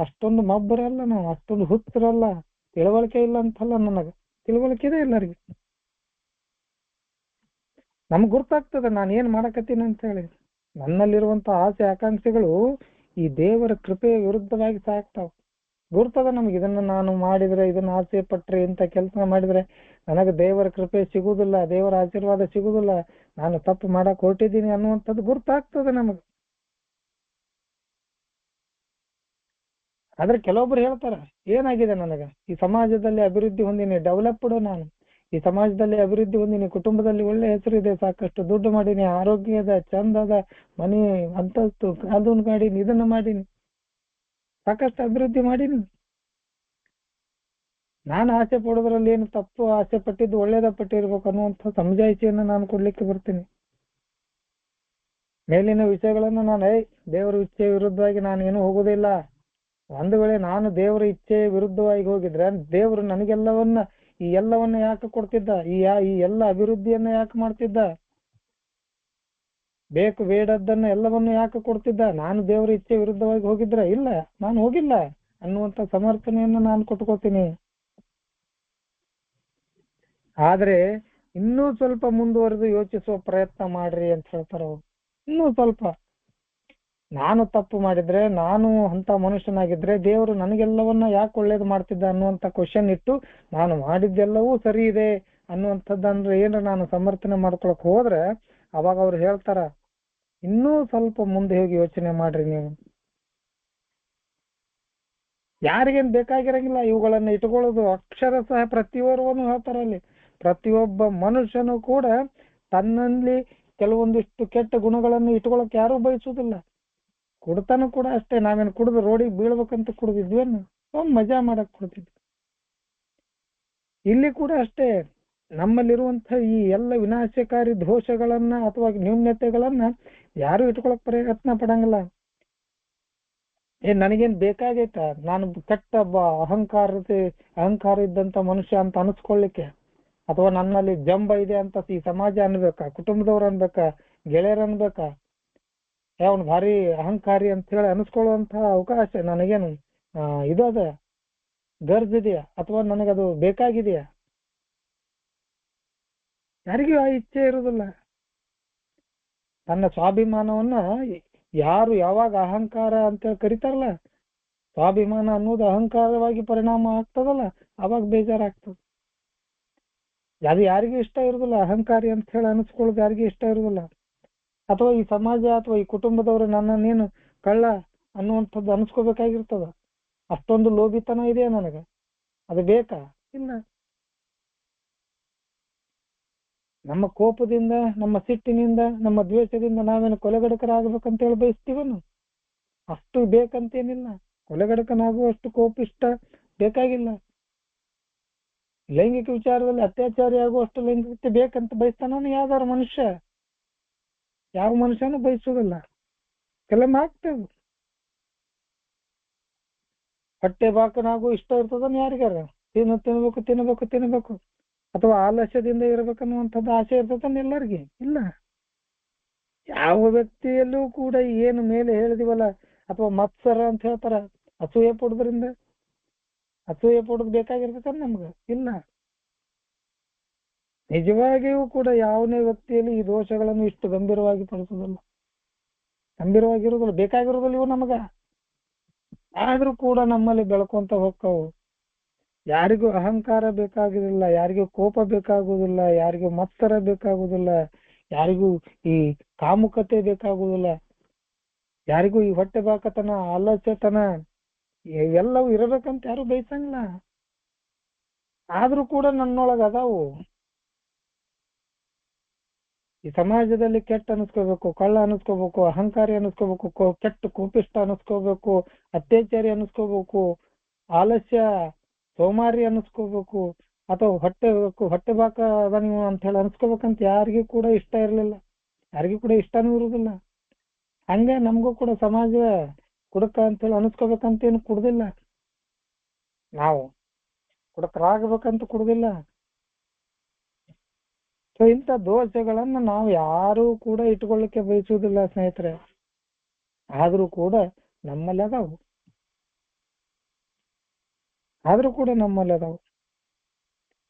Speaker 1: ಅಷ್ಟೊಂದು ಮಬ್ಬರಲ್ಲ ನಾವು, ಅಷ್ಟೊಂದು ಹುಚ್ಚರಲ್ಲ. ತಿಳುವಳಿಕೆ ಇಲ್ಲ ಅಂತಲ್ಲ, ನನಗೆ ತಿಳುವಳಿಕೆ ಇದೆ ಎಲ್ಲರಿಗೆ. ನಮ್ಗೆ ಗೊತ್ತಾಗ್ತದೆ ನಾನು ಏನ್ ಮಾಡಕತ್ತೀನಿ ಅಂತ ಹೇಳಿ. ನನ್ನಲ್ಲಿರುವಂತ ಆಸೆ ಆಕಾಂಕ್ಷೆಗಳು ಈ ದೇವರ ಕೃಪೆಯ ವಿರುದ್ಧವಾಗಿ ಸಾಕ್ತಾವ. ಗುರ್ತದ ನಮ್ಗೆ, ಇದನ್ನ ನಾನು ಮಾಡಿದ್ರೆ, ಇದನ್ನ ಆಸೆ ಪಟ್ರೆ, ಇಂಥ ಕೆಲಸ ಮಾಡಿದ್ರೆ ನನಗೆ ದೇವರ ಕೃಪೆ ಸಿಗುದಿಲ್ಲ, ದೇವರ ಆಶೀರ್ವಾದ ಸಿಗುದಿಲ್ಲ, ನಾನು ತಪ್ಪು ಮಾಡಕ್ ಹೊರಟಿದ್ದೀನಿ ಅನ್ನುವಂಥದ್ದು ಗುರ್ತಾಗ್ತದೆ ನಮಗೆ. ಆದ್ರೆ ಕೆಲವೊಬ್ರು ಹೇಳ್ತಾರ, ಏನಾಗಿದೆ ನನಗ ಈ ಸಮಾಜದಲ್ಲಿ ಅಭಿವೃದ್ಧಿ ಹೊಂದಿನಿ, ಡೆವಲಪ್ಡ್ ನಾನು, ಈ ಸಮಾಜದಲ್ಲಿ ಅಭಿವೃದ್ಧಿ ಹೊಂದಿನಿ, ಕುಟುಂಬದಲ್ಲಿ ಒಳ್ಳೆ ಹೆಸರಿದೆ, ಸಾಕಷ್ಟು ದುಡ್ಡು ಮಾಡೀನಿ, ಆರೋಗ್ಯ ಅದ, ಚಂದ ಅದ, ಮನಿ ಅಂತಸ್ತು, ಅದನ್ನ ಮಾಡೀನಿ, ಇದನ್ನ ಮಾಡೀನಿ, ಸಾಕಷ್ಟು ಅಭಿವೃದ್ಧಿ ಮಾಡೀನಿ. ನಾನು ಆಸೆ ಪಡೋದ್ರಲ್ಲಿ ಏನು ತಪ್ಪು? ಆಸೆ ಪಟ್ಟಿದ್ದು ಒಳ್ಳೇದ ಪಟ್ಟಿರ್ಬೇಕು ಅನ್ನುವಂಥ ಸಮಜಾಯಿಷಿಯನ್ನ ನಾನು ಕೊಡ್ಲಿಕ್ಕೆ ಬರ್ತೀನಿ. ಮೇಲಿನ ವಿಷಯಗಳನ್ನು ನಾನು ದೇವರ ಇಚ್ಛೆ ವಿರುದ್ಧವಾಗಿ ನಾನು ಏನು ಹೋಗುದಿಲ್ಲ. ಒಂದು ವೇಳೆ ನಾನು ದೇವರ ಇಚ್ಛೆ ವಿರುದ್ಧವಾಗಿ ಹೋಗಿದ್ರೆ ದೇವರು ನನಗೆಲ್ಲವನ್ನ, ಈ ಎಲ್ಲವನ್ನ ಯಾಕೆ ಕೊಡ್ತಿದ್ದ? ಈ ಎಲ್ಲ ಅಭಿವೃದ್ಧಿಯನ್ನ ಯಾಕೆ ಮಾಡ್ತಿದ್ದ? ಬೇಕು ಬೇಡದ್ದನ್ನ ಎಲ್ಲವನ್ನು ಯಾಕೆ ಕೊಡ್ತಿದ್ದ? ನಾನು ದೇವರ ಇಚ್ಛೆ ವಿರುದ್ಧವಾಗಿ ಹೋಗಿದ್ರೆ ಇಲ್ಲ, ನಾನು ಹೋಗಿಲ್ಲ ಅನ್ನುವಂಥ ಸಮರ್ಥನೆಯನ್ನು ನಾನು ಕೊಟ್ಕೋತೀನಿ. ಆದ್ರೆ ಇನ್ನೂ ಸ್ವಲ್ಪ ಮುಂದುವರೆದು ಯೋಚಿಸುವ ಪ್ರಯತ್ನ ಮಾಡ್ರಿ ಅಂತ ಹೇಳ್ತಾರ ಅವ್ರು. ಇನ್ನೂ ಸ್ವಲ್ಪ, ನಾನು ತಪ್ಪು ಮಾಡಿದ್ರೆ, ನಾನು ಅಂತ ಮನುಷ್ಯನಾಗಿದ್ರೆ ದೇವರು ನನಗೆಲ್ಲವನ್ನ ಯಾಕೆ ಒಳ್ಳೇದು ಮಾಡ್ತಿದ್ದ ಅನ್ನುವಂಥ ಕ್ವಶನ್ ಇಟ್ಟು ನಾನು ಮಾಡಿದ್ದೆಲ್ಲವೂ ಸರಿ ಇದೆ ಅನ್ನುವಂಥದ್ದಂದ್ರೆ ಏನ್ರ ನಾನು ಸಮರ್ಥನೆ ಮಾಡ್ಕೊಳಕ್ ಹೋದ್ರೆ ಅವಾಗ ಅವ್ರು ಹೇಳ್ತಾರ, ಇನ್ನೂ ಸ್ವಲ್ಪ ಮುಂದೆ ಹೋಗಿ ಯೋಚನೆ ಮಾಡ್ರಿ ನೀವು. ಯಾರಿಗೇನ್ ಬೇಕಾಗಿರಂಗಿಲ್ಲ ಇವುಗಳನ್ನ ಇಟ್ಕೊಳ್ಳೋದು. ಅಕ್ಷರ ಸಹ ಪ್ರತಿಯೊಬ್ಬನು ಹೇಳ್ತಾರಲ್ಲಿ, ಪ್ರತಿಯೊಬ್ಬ ಮನುಷ್ಯನು ಕೂಡ ತನ್ನಲ್ಲಿ ಕೆಲವೊಂದಿಷ್ಟು ಕೆಟ್ಟ ಗುಣಗಳನ್ನು ಇಟ್ಕೊಳಕ್ ಯಾರು ಬಯಸುದಿಲ್ಲ. ಕುಡ್ತಾನು ಕೂಡ ಅಷ್ಟೇ. ನಾವೇನು ಕುಡಿದು ರೋಡಿಗೆ ಬೀಳ್ಬೇಕಂತ ಕುಡಿದಿದ್ವೇನು? ಮಜಾ ಮಾಡಕ್ ಕುಡ್ತಿದ್ವಿ. ಇಲ್ಲಿ ಕೂಡ ಅಷ್ಟೇ, ನಮ್ಮಲ್ಲಿರುವಂತ ಈ ಎಲ್ಲ ವಿನಾಶಕಾರಿ ದೋಷಗಳನ್ನ ಅಥವಾ ನ್ಯೂನ್ಯತೆಗಳನ್ನ ಯಾರು ಇಟ್ಕೊಳಕ್ ಪ್ರಯತ್ನ ಪಡಂಗಿಲ್ಲ. ನನಗೇನ್ ಬೇಕಾಗೈತ ನಾನು ಕೆಟ್ಟ ಅಹಂಕಾರ ಇದ್ದಂತ ಮನುಷ್ಯ ಅಂತ ಅನಿಸ್ಕೊಳ್ಳಿಕ್ಕೆ, ಅಥವಾ ನನ್ನಲ್ಲಿ ಜಂಬ ಇದೆ ಅಂತ ಈ ಸಮಾಜ ಅನ್ಬೇಕಾ, ಕುಟುಂಬದವ್ರು ಅನ್ಬೇಕಾ, ಗೆಳೆಯರ್ ಅನ್ಬೇಕಾ, ಅವನು ಭಾರಿ ಅಹಂಕಾರಿ ಅಂತ ಹೇಳಿ ಅನಿಸ್ಕೊಳ್ಳುವಂತ ಅವಕಾಶ ನನಗೇನು ಇದು ಅದ ಗರ್ಜ್ ಇದೆಯಾ ಅಥವಾ ನನಗದು ಬೇಕಾಗಿದೆಯಾ? ಯಾರಿಗೂ ಆ ಇಚ್ಛೆ ಇರುವುದಿಲ್ಲ. ತನ್ನ ಸ್ವಾಭಿಮಾನವನ್ನ ಯಾರು ಯಾವಾಗ ಅಹಂಕಾರ ಅಂತ ಕರಿತಾರಲ್ಲ, ಸ್ವಾಭಿಮಾನ ಅನ್ನೋದು ಅಹಂಕಾರವಾಗಿ ಪರಿಣಾಮ ಆಗ್ತದಲ್ಲ, ಅವಾಗ ಬೇಜಾರಾಗ್ತದೆ. ಅದು ಯಾರಿಗೂ ಇಷ್ಟ ಇರುದಿಲ್ಲ. ಅಹಂಕಾರಿ ಅಂತ ಹೇಳಿ ಅನಿಸ್ಕೊಳ್ಳೋದು ಯಾರಿಗೂ ಇಷ್ಟ ಇರುದಿಲ್ಲ. ಅಥವಾ ಈ ಸಮಾಜ ಅಥವಾ ಈ ಕುಟುಂಬದವರು ನನ್ನನ್ನೇನು ಕಳ್ಳ ಅನ್ನುವಂಥದ್ದು ಅನಿಸ್ಕೋಬೇಕಾಗಿರ್ತದ. ಅಷ್ಟೊಂದು ಲೋಭಿತನ ಇದೆಯಾ ನನಗ? ಅದು ಬೇಕಾ? ಇಲ್ಲ. ನಮ್ಮ ಕೋಪದಿಂದ, ನಮ್ಮ ಸಿಟ್ಟಿನಿಂದ, ನಮ್ಮ ದ್ವೇಷದಿಂದ ನಾವೇನು ಕೊಲೆಗಡಕರಾಗಬೇಕಂತ ಹೇಳಿ ಬಯಸ್ತೀವನು? ಅಷ್ಟು ಬೇಕಂತೇನಿಲ್ಲ. ಕೊಲೆಗಡಕನಾಗುವಷ್ಟು ಕೋಪಿಷ್ಟ ಬೇಕಾಗಿಲ್ಲ. ಲೈಂಗಿಕ ವಿಚಾರದಲ್ಲಿ ಅತ್ಯಾಚಾರಿ ಆಗುವಷ್ಟು ಲೈಂಗಿಕತೆ ಬೇಕಂತ ಬಯಸ್ತಾನ ಯಾವ್ದಾರ ಮನುಷ್ಯ? ಯಾವ ಮನುಷ್ಯನೂ ಬಯಸುವುದಿಲ್ಲ. ಕೆಲವೊಮ್ಮೆ ಆಗ್ತದೆ. ಹೊಟ್ಟೆ ಬಾಕನಾಗೂ ಇಷ್ಟ ಇರ್ತದನ್ ಯಾರಿಗಾರ ತಿನ್ಬೇಕು ಅಥವಾ ಆಲಸ್ಯದಿಂದ ಇರ್ಬೇಕನ್ನುವಂಥದ್ದು ಆಸೆ ಇರ್ತದನ್ ಎಲ್ಲರಿಗೆ ಇಲ್ಲ. ಯಾವ ವ್ಯಕ್ತಿಯಲ್ಲೂ ಕೂಡ ಏನು ಮೇಲೆ ಹೇಳಿದಿವಲ್ಲ, ಅಥವಾ ಮತ್ಸರ ಅಂತ ಹೇಳ್ತಾರ, ಅಸೂಯೆ ಪಡೋದು ಬೇಕಾಗಿರ್ತದ ನಮ್ಗ ಇಲ್ಲ. ನಿಜವಾಗಿಯೂ ಕೂಡ ಯಾವನೇ ವ್ಯಕ್ತಿಯಲ್ಲಿ ಈ ದೋಷಗಳನ್ನು ಇಷ್ಟು ಗಂಭೀರವಾಗಿರೋದಿಲ್ಲ, ಬೇಕಾಗಿರೋದಿಲ್ಲ ಇವು ನಮಗ. ಆದ್ರೂ ಕೂಡ ನಮ್ಮಲ್ಲಿ ಬೆಳ್ಕೊಂತ ಹೋಗ್ತಾವು. ಯಾರಿಗೂ ಅಹಂಕಾರ ಬೇಕಾಗುದಿಲ್ಲ, ಯಾರಿಗೂ ಕೋಪ ಬೇಕಾಗುವುದಿಲ್ಲ, ಯಾರಿಗೂ ಮತ್ಸರ ಬೇಕಾಗುವುದಿಲ್ಲ, ಯಾರಿಗೂ ಈ ಕಾಮುಕತೆ ಬೇಕಾಗುವುದಿಲ್ಲ, ಯಾರಿಗೂ ಈ ಹೊಟ್ಟೆ ಬಾಕತನ, ಆಲಸ್ಯತನ ಇವೆಲ್ಲವೂ ಇರಬೇಕಂತ ಯಾರು ಬಯಸಂಗಿಲ್ಲ. ಆದ್ರೂ ಕೂಡ ನನ್ನೊಳಗ ಅದಾವು. ಈ ಸಮಾಜದಲ್ಲಿ ಕೆಟ್ಟ ಅನಿಸ್ಕೋಬೇಕು, ಕಳ್ಳ ಅನಿಸ್ಕೋಬೇಕು, ಅಹಂಕಾರಿ ಅನಿಸ್ಕೋಬೇಕು, ಕೆಟ್ಟ ಕೋಪಿಷ್ಟ ಅನಿಸ್ಕೋಬೇಕು, ಅತ್ಯಾಚಾರಿ ಅನಿಸ್ಕೋಬೇಕು, ಆಲಸ್ಯ ಸೋಮಾರಿ ಅನಿಸ್ಕೋಬೇಕು, ಅಥವಾ ಹೊಟ್ಟೆ ಬಾಕ ಅದ ನೀವು ಅಂತ ಹೇಳಿ ಅನಿಸ್ಕೋಬೇಕಂತ ಯಾರಿಗೂ ಕೂಡ ಇಷ್ಟ ಇರ್ಲಿಲ್ಲ, ಯಾರಿಗೂ ಕೂಡ ಇಷ್ಟನೂ ಇರುದಿಲ್ಲ. ಹಂಗೆ ನಮಗೂ ಕೂಡ ಸಮಾಜ ಕುಡಕ ಅಂತ ಹೇಳಿ ಅನಿಸ್ಕೋಬೇಕಂತ ಏನು ಕುಡ್ದಿಲ್ಲ, ನಾವು ಕುಡಕರಾಗಬೇಕಂತ ಕುಡ್ದಿಲ್ಲ. ಸೊ ಇಂಥ ದೋಷಗಳನ್ನ ನಾವು ಯಾರು ಕೂಡ ಇಟ್ಕೊಳ್ಳಿಕ್ಕೆ ಬಯಸುವುದಿಲ್ಲ ಸ್ನೇಹಿತರೆ. ಆದ್ರೂ ಕೂಡ ನಮ್ಮಲ್ಲಿ ಅದಾವು.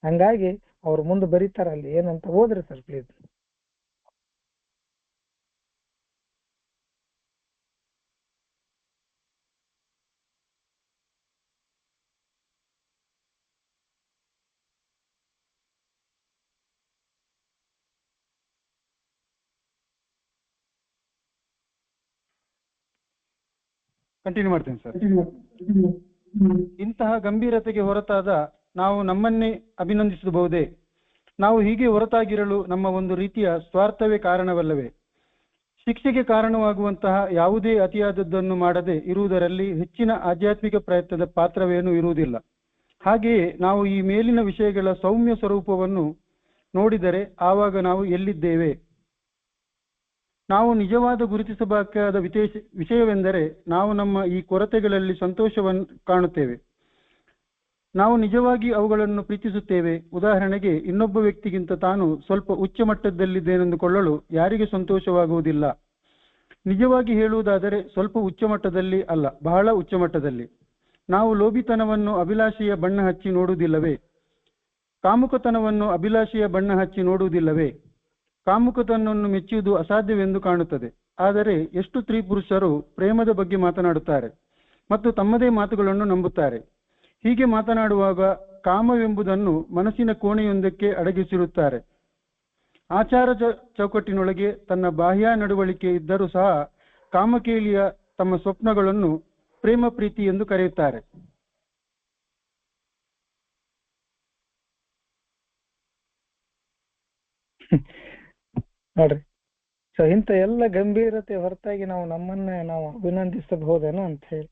Speaker 1: ಹಂಗಾಗಿ ಅವ್ರು ಮುಂದೆ ಬರೀತಾರಲ್ಲಿ ಏನಂತ ಓದ್ರಿ ಸರ್ ಪ್ಲೀಸ್.
Speaker 3: ಕಂಟಿನ್ಯೂ ಮಾಡ್ತೇನೆ ಸರ್. ಇಂತಹ ಗಂಭೀರತೆಗೆ ಹೊರತಾದ ನಾವು ನಮ್ಮನ್ನೇ ಅಭಿನಂದಿಸಬಹುದೇ? ನಾವು ಹೀಗೆ ಹೊರತಾಗಿರಲು ನಮ್ಮ ಒಂದು ರೀತಿಯ ಸ್ವಾರ್ಥವೇ ಕಾರಣವಲ್ಲವೇ? ಶಿಕ್ಷೆಗೆ ಕಾರಣವಾಗುವಂತಹ ಯಾವುದೇ ಅತಿಯಾದದ್ದನ್ನು ಮಾಡದೆ ಇರುವುದರಲ್ಲಿ ಹೆಚ್ಚಿನ ಆಧ್ಯಾತ್ಮಿಕ ಪ್ರಯತ್ನದ ಪಾತ್ರವೇನೂ ಇರುವುದಿಲ್ಲ. ಹಾಗೆಯೇ ನಾವು ಈ ಮೇಲಿನ ವಿಷಯಗಳ ಸೌಮ್ಯ ಸ್ವರೂಪವನ್ನು ನೋಡಿದರೆ ಆವಾಗ ನಾವು ಎಲ್ಲಿದ್ದೇವೆ? ನಾವು ನಿಜವಾದ ಗುರುತಿಸಬೇಕಾದ ವಿಷಯವೆಂದರೆ ನಾವು ನಮ್ಮ ಈ ಕೊರತೆಗಳಲ್ಲಿ ಸಂತೋಷವನ್ನು ಕಾಣುತ್ತೇವೆ. ನಾವು ನಿಜವಾಗಿ ಅವುಗಳನ್ನು ಪ್ರೀತಿಸುತ್ತೇವೆ. ಉದಾಹರಣೆಗೆ, ಇನ್ನೊಬ್ಬ ವ್ಯಕ್ತಿಗಿಂತ ತಾನು ಸ್ವಲ್ಪ ಉಚ್ಚ ಮಟ್ಟದಲ್ಲಿದ್ದೇನೆಂದುಕೊಳ್ಳಲು ಯಾರಿಗೆ ಸಂತೋಷವಾಗುವುದಿಲ್ಲ? ನಿಜವಾಗಿ ಹೇಳುವುದಾದರೆ ಸ್ವಲ್ಪ ಉಚ್ಚ ಮಟ್ಟದಲ್ಲಿ ಅಲ್ಲ, ಬಹಳ ಉಚ್ಚ ಮಟ್ಟದಲ್ಲಿ. ನಾವು ಲೋಭಿತನವನ್ನು ಅಭಿಲಾಷೆಯ ಬಣ್ಣ ಹಚ್ಚಿ ನೋಡುವುದಿಲ್ಲವೇ? ಕಾಮುಕತನವನ್ನು ಅಭಿಲಾಷೆಯ ಬಣ್ಣ ಹಚ್ಚಿ ನೋಡುವುದಿಲ್ಲವೇ? ಕಾಮುಕತನವನ್ನು ಮೆಚ್ಚುವುದು ಅಸಾಧ್ಯವೆಂದು ಕಾಣುತ್ತದೆ. ಆದರೆ ಎಷ್ಟು ಸ್ತ್ರೀ ಪುರುಷರು ಪ್ರೇಮದ ಬಗ್ಗೆ ಮಾತನಾಡುತ್ತಾರೆ ಮತ್ತು ತಮ್ಮದೇ ಮಾತುಗಳನ್ನು ನಂಬುತ್ತಾರೆ. ಹೀಗೆ ಮಾತನಾಡುವಾಗ ಕಾಮವೆಂಬುದನ್ನು ಮನಸ್ಸಿನ ಕೋಣೆಯೊಂದಕ್ಕೆ ಅಡಗಿಸಿರುತ್ತಾರೆ. ಆಚಾರ ಚೌಕಟ್ಟಿನೊಳಗೆ ತನ್ನ ಬಾಹ್ಯ ನಡವಳಿಕೆ ಇದ್ದರೂ ಸಹ ಕಾಮಕೇಳಿಯ ತಮ್ಮ ಸ್ವಪ್ನಗಳನ್ನು ಪ್ರೇಮ ಪ್ರೀತಿ ಎಂದು ಕರೆಯುತ್ತಾರೆ.
Speaker 1: ನೋಡ್ರಿ, ಸೊ ಇಂಥ ಎಲ್ಲ ಗಂಭೀರತೆ ಹೊರತಾಗಿ ನಾವು ನಮ್ಮನ್ನೇ ನಾವು ಅಭಿನಂದಿಸಬಹುದೇನೋ ಅಂತ ಹೇಳಿ.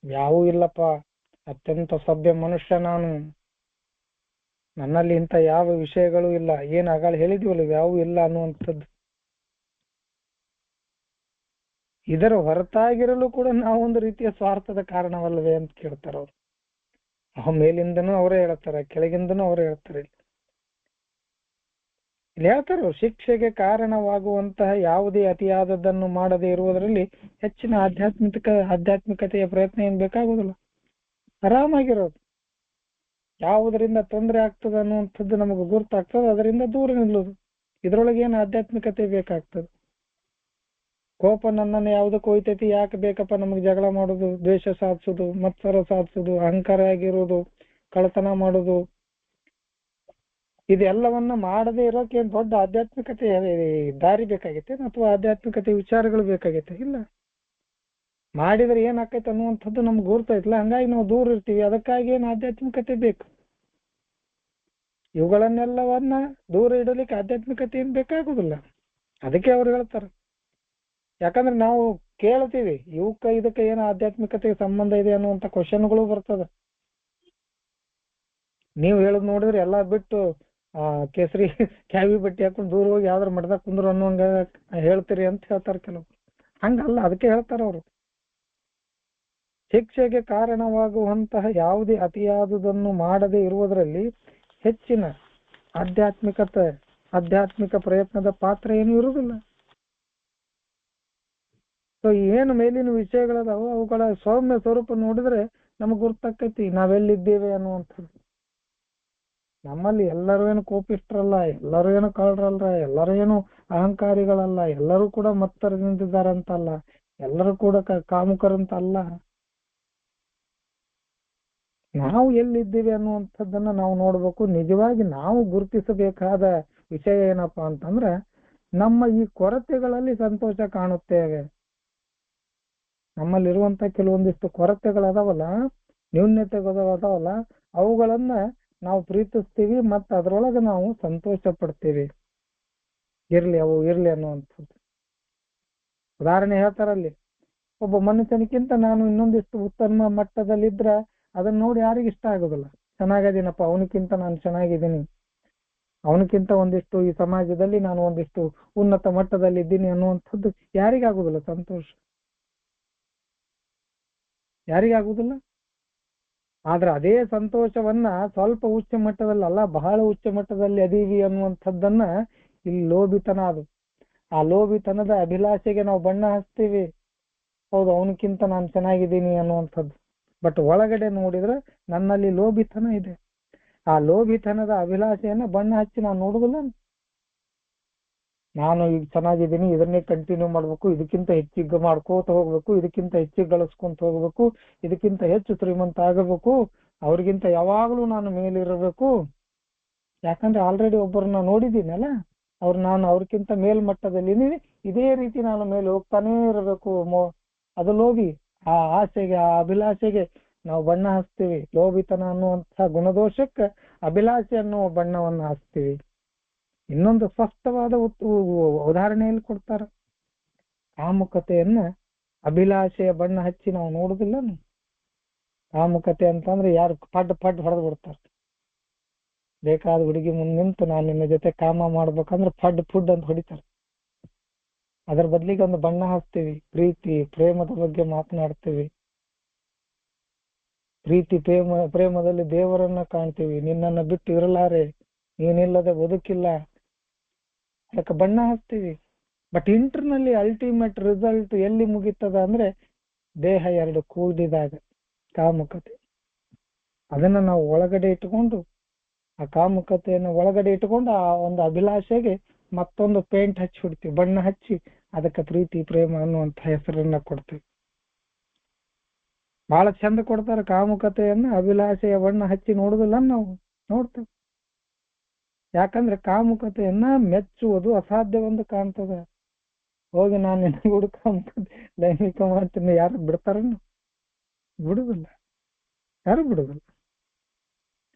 Speaker 1: ಯಾವೂ ಇಲ್ಲಪ್ಪ, ಅತ್ಯಂತ ಸಭ್ಯ ಮನುಷ್ಯ ನಾನು, ನನ್ನಲ್ಲಿ ಇಂಥ ಯಾವ ವಿಷಯಗಳು ಇಲ್ಲ, ಏನ್ ಆಗಾಳ ಹೇಳಿದ್ವಲ್ಲ ಯಾವೂ ಇಲ್ಲ ಅನ್ನುವಂಥದ್ದು. ಇದರ ಹೊರತಾಗಿರಲು ಕೂಡ ನಾವೊಂದು ರೀತಿಯ ಸ್ವಾರ್ಥದ ಕಾರಣವಲ್ಲವೇ ಅಂತ ಕೇಳ್ತಾರ ಅವ್ರು. ಮೇಲಿಂದನೂ ಅವರೇ ಹೇಳ್ತಾರ, ಕೆಳಗಿಂದನೂ ಅವರೇ ಹೇಳ್ತಾರೆ. ಇಲ್ಲಿ ಹೇಳ್ತಾರ, ಶಿಕ್ಷೆಗೆ ಕಾರಣವಾಗುವಂತಹ ಯಾವುದೇ ಅತಿಯಾದದ್ದನ್ನು ಮಾಡದೇ ಇರುವುದರಲ್ಲಿ ಹೆಚ್ಚಿನ ಆಧ್ಯಾತ್ಮಿಕತೆಯ ಪ್ರಯತ್ನ ಏನ್ ಬೇಕಾಗುದಿಲ್ಲ. ಆರಾಮಾಗಿರೋದು, ಯಾವುದರಿಂದ ತೊಂದರೆ ಆಗ್ತದೆ ಅನ್ನುವಂಥದ್ದು ನಮಗೆ ಗುರ್ತಾಗ್ತದೆ, ಅದರಿಂದ ದೂರ ನಿಲ್ಲೋದು. ಇದ್ರೊಳಗೆ ಏನು ಆಧ್ಯಾತ್ಮಿಕತೆ ಬೇಕಾಗ್ತದೆ? ಕೋಪ ನನ್ನನ್ನು ಯಾವುದಕ್ಕೆ ಹೋಯ್ತೈತಿ, ಯಾಕೆ ಬೇಕಪ್ಪ ನಮಗೆ ಜಗಳ ಮಾಡೋದು, ದ್ವೇಷ ಸಾಧಿಸೋದು, ಮತ್ಸರ ಸಾಧಿಸೋದು, ಅಹಂಕಾರ ಆಗಿರೋದು, ಕಳ್ಳತನ ಮಾಡೋದು, ಇದೆಲ್ಲವನ್ನ ಮಾಡದೇ ಇರೋಕೆ ಏನ್ ದೊಡ್ಡ ಆಧ್ಯಾತ್ಮಿಕತೆ ದಾರಿ ಬೇಕಾಗೈತೆ ಅಥವಾ ಆಧ್ಯಾತ್ಮಿಕತೆ ವಿಚಾರಗಳು ಬೇಕಾಗೈತೆ? ಇಲ್ಲ. ಮಾಡಿದ್ರೆ ಏನಾಕೈತೆ ಅನ್ನುವಂಥದ್ದು ನಮ್ಗೆ ಗುರ್ತೈತಿಲ್ಲ, ಹಂಗಾಗಿ ನಾವು ದೂರ ಇರ್ತೀವಿ. ಅದಕ್ಕಾಗಿ ಏನು ಆಧ್ಯಾತ್ಮಿಕತೆ ಬೇಕು? ಇವುಗಳನ್ನೆಲ್ಲವನ್ನ ದೂರ ಇಡಲಿಕ್ಕೆ ಆಧ್ಯಾತ್ಮಿಕತೆ ಏನ್ ಬೇಕಾಗುದಿಲ್ಲ. ಅದಕ್ಕೆ ಅವ್ರು ಹೇಳ್ತಾರ, ಯಾಕಂದ್ರೆ ನಾವು ಕೇಳ್ತೀವಿ ಇದಕ್ಕೆ ಏನು ಆಧ್ಯಾತ್ಮಿಕತೆಗೆ ಸಂಬಂಧ ಇದೆ ಅನ್ನುವಂಥ ಕ್ವಶನ್ಗಳು ಬರ್ತದ. ನೀವು ಹೇಳದ್ ನೋಡಿದ್ರೆ ಎಲ್ಲಾ ಬಿಟ್ಟು ಕೇಸರಿ ಕ್ಯಾವಿ ಬಟ್ಟೆ ಹಾಕೊಂಡು ದೂರ ಹೋಗಿ ಯಾವ್ದಾರು ಮಠದಾಗ ಕುಂದ್ರು ಅನ್ನೋಂಗ ಹೇಳ್ತೀರಿ ಅಂತ ಹೇಳ್ತಾರ ಕೆಲವು. ಹಂಗಲ್ಲ, ಅದಕ್ಕೆ ಹೇಳ್ತಾರ ಅವರು. ಶಿಕ್ಷೆಗೆ ಕಾರಣವಾಗುವಂತಹ ಯಾವುದೇ ಅತಿಯಾದುದನ್ನು ಮಾಡದೇ ಇರುವುದರಲ್ಲಿ ಹೆಚ್ಚಿನ ಆಧ್ಯಾತ್ಮಿಕ ಪ್ರಯತ್ನದ ಪಾತ್ರ ಏನು ಇರುವುದಿಲ್ಲ. ಸೊ ಏನು ಮೇಲಿನ ವಿಷಯಗಳದಾವ ಅವುಗಳ ಸೌಮ್ಯ ಸ್ವರೂಪ ನೋಡಿದ್ರೆ ನಮಗ್ ಗುರ್ತಾಕೈತಿ ನಾವೆಲ್ಲಿದ್ದೇವೆ ಅನ್ನುವಂಥದ್ದು. ನಮ್ಮಲ್ಲಿ ಎಲ್ಲರೂ ಏನು ಕೋಪಿಷ್ಟ್ರಲ್ಲ, ಎಲ್ಲರೂ ಏನು ಕಳ್ಳರಲ್ಲ, ಎಲ್ಲರೂ ಏನು ಅಹಂಕಾರಿಗಳಲ್ಲ, ಎಲ್ಲರೂ ಕೂಡ ಮತ್ತರದಿಂದಿದ್ದಾರಂತಲ್ಲ, ಎಲ್ಲರೂ ಕೂಡ ಕಾಮುಕರಂತ ಅಲ್ಲ. ನಾವು ಎಲ್ಲಿದ್ದೀವಿ ಅನ್ನುವಂಥದ್ದನ್ನ ನಾವು ನೋಡ್ಬೇಕು. ನಿಜವಾಗಿ ನಾವು ಗುರುತಿಸಬೇಕಾದ ವಿಷಯ ಏನಪ್ಪಾ ಅಂತಂದ್ರೆ ನಮ್ಮ ಈ ಕೊರತೆಗಳಲ್ಲಿ ಸಂತೋಷ ಕಾಣುತ್ತೇವೆ. ನಮ್ಮಲ್ಲಿರುವಂತ ಕೆಲವೊಂದಿಷ್ಟು ಕೊರತೆಗಳದಾವಲ್ಲ, ನ್ಯೂನ್ಯತೆಗಳದಾವಲ್ಲ, ಅವುಗಳನ್ನ ನಾವು ಪ್ರೀತಿಸ್ತೀವಿ ಮತ್ತು ಅದರೊಳಗೆ ನಾವು ಸಂತೋಷ ಪಡ್ತೀವಿ. ಅವು ಇರ್ಲಿ ಅನ್ನುವಂಥದ್ದು. ಉದಾಹರಣೆ ಹೇಳ್ತಾರಲ್ಲಿ, ಒಬ್ಬ ಮನುಷ್ಯನಿಗಿಂತ ನಾನು ಇನ್ನೊಂದಿಷ್ಟು ಉತ್ತಮ ಮಟ್ಟದಲ್ಲಿದ್ರ ಅದನ್ನ ನೋಡಿ ಯಾರಿಗ ಇಷ್ಟ ಆಗೋದಿಲ್ಲ. ಚೆನ್ನಾಗಿದ್ದೀನಪ್ಪ, ಅವನಕ್ಕಿಂತ ನಾನು ಚೆನ್ನಾಗಿದ್ದೀನಿ, ಅವನಕ್ಕಿಂತ ಒಂದಿಷ್ಟು ಈ ಸಮಾಜದಲ್ಲಿ ನಾನು ಒಂದಿಷ್ಟು ಉನ್ನತ ಮಟ್ಟದಲ್ಲಿ ಇದ್ದೀನಿ ಅನ್ನುವಂಥದ್ದು ಯಾರಿಗಾಗುದಿಲ್ಲ. ಸಂತೋಷ ಯಾರಿಗಾಗುದಿಲ್ಲ. ಆದ್ರೆ ಅದೇ ಸಂತೋಷವನ್ನ ಸ್ವಲ್ಪ ಉಚ್ಚ ಮಟ್ಟದಲ್ಲ, ಬಹಳ ಉಚ್ಚ ಮಟ್ಟದಲ್ಲಿ ಅದೀವಿ ಅನ್ನುವಂಥದ್ದನ್ನ ಇಲ್ಲಿ ಲೋಭಿತನ. ಅದು ಆ ಲೋಭಿತನದ ಅಭಿಲಾಷೆಗೆ ನಾವು ಬಣ್ಣ ಹಚ್ತೀವಿ. ಹೌದು, ಅವನಕ್ಕಿಂತ ನಾನು ಚೆನ್ನಾಗಿದ್ದೀನಿ ಅನ್ನುವಂಥದ್ದು. ಬಟ್ ಒಳಗಡೆ ನೋಡಿದ್ರೆ ನನ್ನಲ್ಲಿ ಲೋಭಿತನ ಇದೆ. ಆ ಲೋಭಿತನದ ಅಭಿಲಾಷೆಯನ್ನ ಬಣ್ಣ ಹಚ್ಚಿ ನಾನು ನೋಡುದಿಲ್ಲ. ನಾನು ಈಗ ಚೆನ್ನಾಗಿದ್ದೀನಿ, ಇದನ್ನೇ ಕಂಟಿನ್ಯೂ ಮಾಡ್ಬೇಕು, ಇದಕ್ಕಿಂತ ಹೆಚ್ಚಿಗೆ ಮಾಡ್ಕೋತ ಹೋಗ್ಬೇಕು, ಇದಕ್ಕಿಂತ ಹೆಚ್ಚಿಗೆ ಗಳಿಸ್ಕೊಂತ ಹೋಗ್ಬೇಕು, ಇದಕ್ಕಿಂತ ಹೆಚ್ಚು ಶ್ರೀಮಂತ ಆಗಬೇಕು, ಅವ್ರಿಗಿಂತ ಯಾವಾಗ್ಲೂ ನಾನು ಮೇಲಿರಬೇಕು. ಯಾಕಂದ್ರೆ ಆಲ್ರೆಡಿ ಒಬ್ಬರನ್ನ ನೋಡಿದ್ದೀನಲ್ಲ, ನಾನು ಅವ್ರಿಗಿಂತ ಮೇಲ್ಮಟ್ಟದಲ್ಲಿ ಇದೇ ರೀತಿ ನಾನು ಮೇಲೆ ಹೋಗ್ತಾನೇ ಇರಬೇಕು. ಅದು ಲೋಭಿ. ಆ ಆಸೆಗೆ, ಆ ಅಭಿಲಾಷೆಗೆ ನಾವು ಬಣ್ಣ ಹಚ್ತೀವಿ. ಲೋಭಿತನ ಅನ್ನುವಂತಹ ಗುಣದೋಷಕ್ಕೆ ಅಭಿಲಾಷೆ ಅನ್ನುವ ಬಣ್ಣವನ್ನ ಹಚ್ತೀವಿ. ಇನ್ನೊಂದು ಸ್ಪಷ್ಟವಾದ ಉದಾಹರಣೆಯಲ್ಲಿ ಕೊಡ್ತಾರ. ಕಾಮುಕತೆಯನ್ನ ಅಭಿಲಾಷೆಯ ಬಣ್ಣ ಹಚ್ಚಿ ನಾವು ನೋಡುದಿಲ್ಲ. ಕಾಮುಕತೆ ಅಂತಂದ್ರೆ ಯಾರು ಪಡ್ ಹೊಡೆದು ಬಿಡ್ತಾರ. ಬೇಕಾದ ಹುಡುಗಿ ಮುಂದೆ ನಿಂತು ನಾನು ನಿನ್ನ ಜೊತೆ ಕಾಮ ಮಾಡ್ಬೇಕಂದ್ರೆ ಫುಡ್ ಅಂತ ಹೊಡಿತಾರ. ಅದರ ಬದಲಿಗೆ ಒಂದು ಬಣ್ಣ ಹಚ್ತೀವಿ. ಪ್ರೀತಿ ಪ್ರೇಮದ ಬಗ್ಗೆ ಮಾತನಾಡ್ತೀವಿ. ಪ್ರೀತಿ ಪ್ರೇಮದಲ್ಲಿ ದೇವರನ್ನ ಕಾಣ್ತೀವಿ. ನಿನ್ನನ್ನು ಬಿಟ್ಟು ಇರಲಾರೆ, ನೀನಿಲ್ಲದೆ ಬದುಕಿಲ್ಲ, ಅದಕ್ಕೆ ಬಣ್ಣ ಹಚ್ತೀವಿ. ಬಟ್ ಇಂಟರ್ನಲ್ಲಿ ಅಲ್ಟಿಮೇಟ್ ರಿಸಲ್ಟ್ ಎಲ್ಲಿ ಮುಗಿತದ ಅಂದ್ರೆ ದೇಹ ಎರಡು ಕೂಡಿದಾಗ ಕಾಮುಕತೆ. ಅದನ್ನ ನಾವು ಒಳಗಡೆ ಇಟ್ಕೊಂಡು, ಆ ಕಾಮುಕತೆಯನ್ನು ಒಳಗಡೆ ಇಟ್ಕೊಂಡು ಆ ಒಂದು ಅಭಿಲಾಷೆಗೆ ಮತ್ತೊಂದು ಪೇಂಟ್ ಹಚ್ಚಿ ಬಿಡ್ತೀವಿ, ಬಣ್ಣ ಹಚ್ಚಿ ಅದಕ್ಕೆ ಪ್ರೀತಿ ಪ್ರೇಮ ಅನ್ನುವಂತ ಹೆಸರನ್ನ ಕೊಡ್ತೀವಿ. ಬಹಳ ಚಂದ ಕೊಡ್ತಾರೆ ಕಾಮುಕತೆಯನ್ನ ಅಭಿಲಾಷೆಯ ಬಣ್ಣ ಹಚ್ಚಿ ನೋಡುದಿಲ್ಲ, ನಾವು ನೋಡ್ತೇವೆ. ಯಾಕಂದ್ರೆ ಕಾಮುಕತೆಯನ್ನ ಮೆಚ್ಚುವುದು ಅಸಾಧ್ಯವೆಂದು ಕಾಣ್ತದ. ಹೋಗಿ ನಾನು ನಿನ್ನ ಹುಡುಕ ಲೈಂಗಿಕ ಮಾಡ್ತೀನಿ, ಯಾರು ಬಿಡ್ತಾರ? ಬಿಡುದಿಲ್ಲ, ಯಾರು ಬಿಡುದಿಲ್ಲ.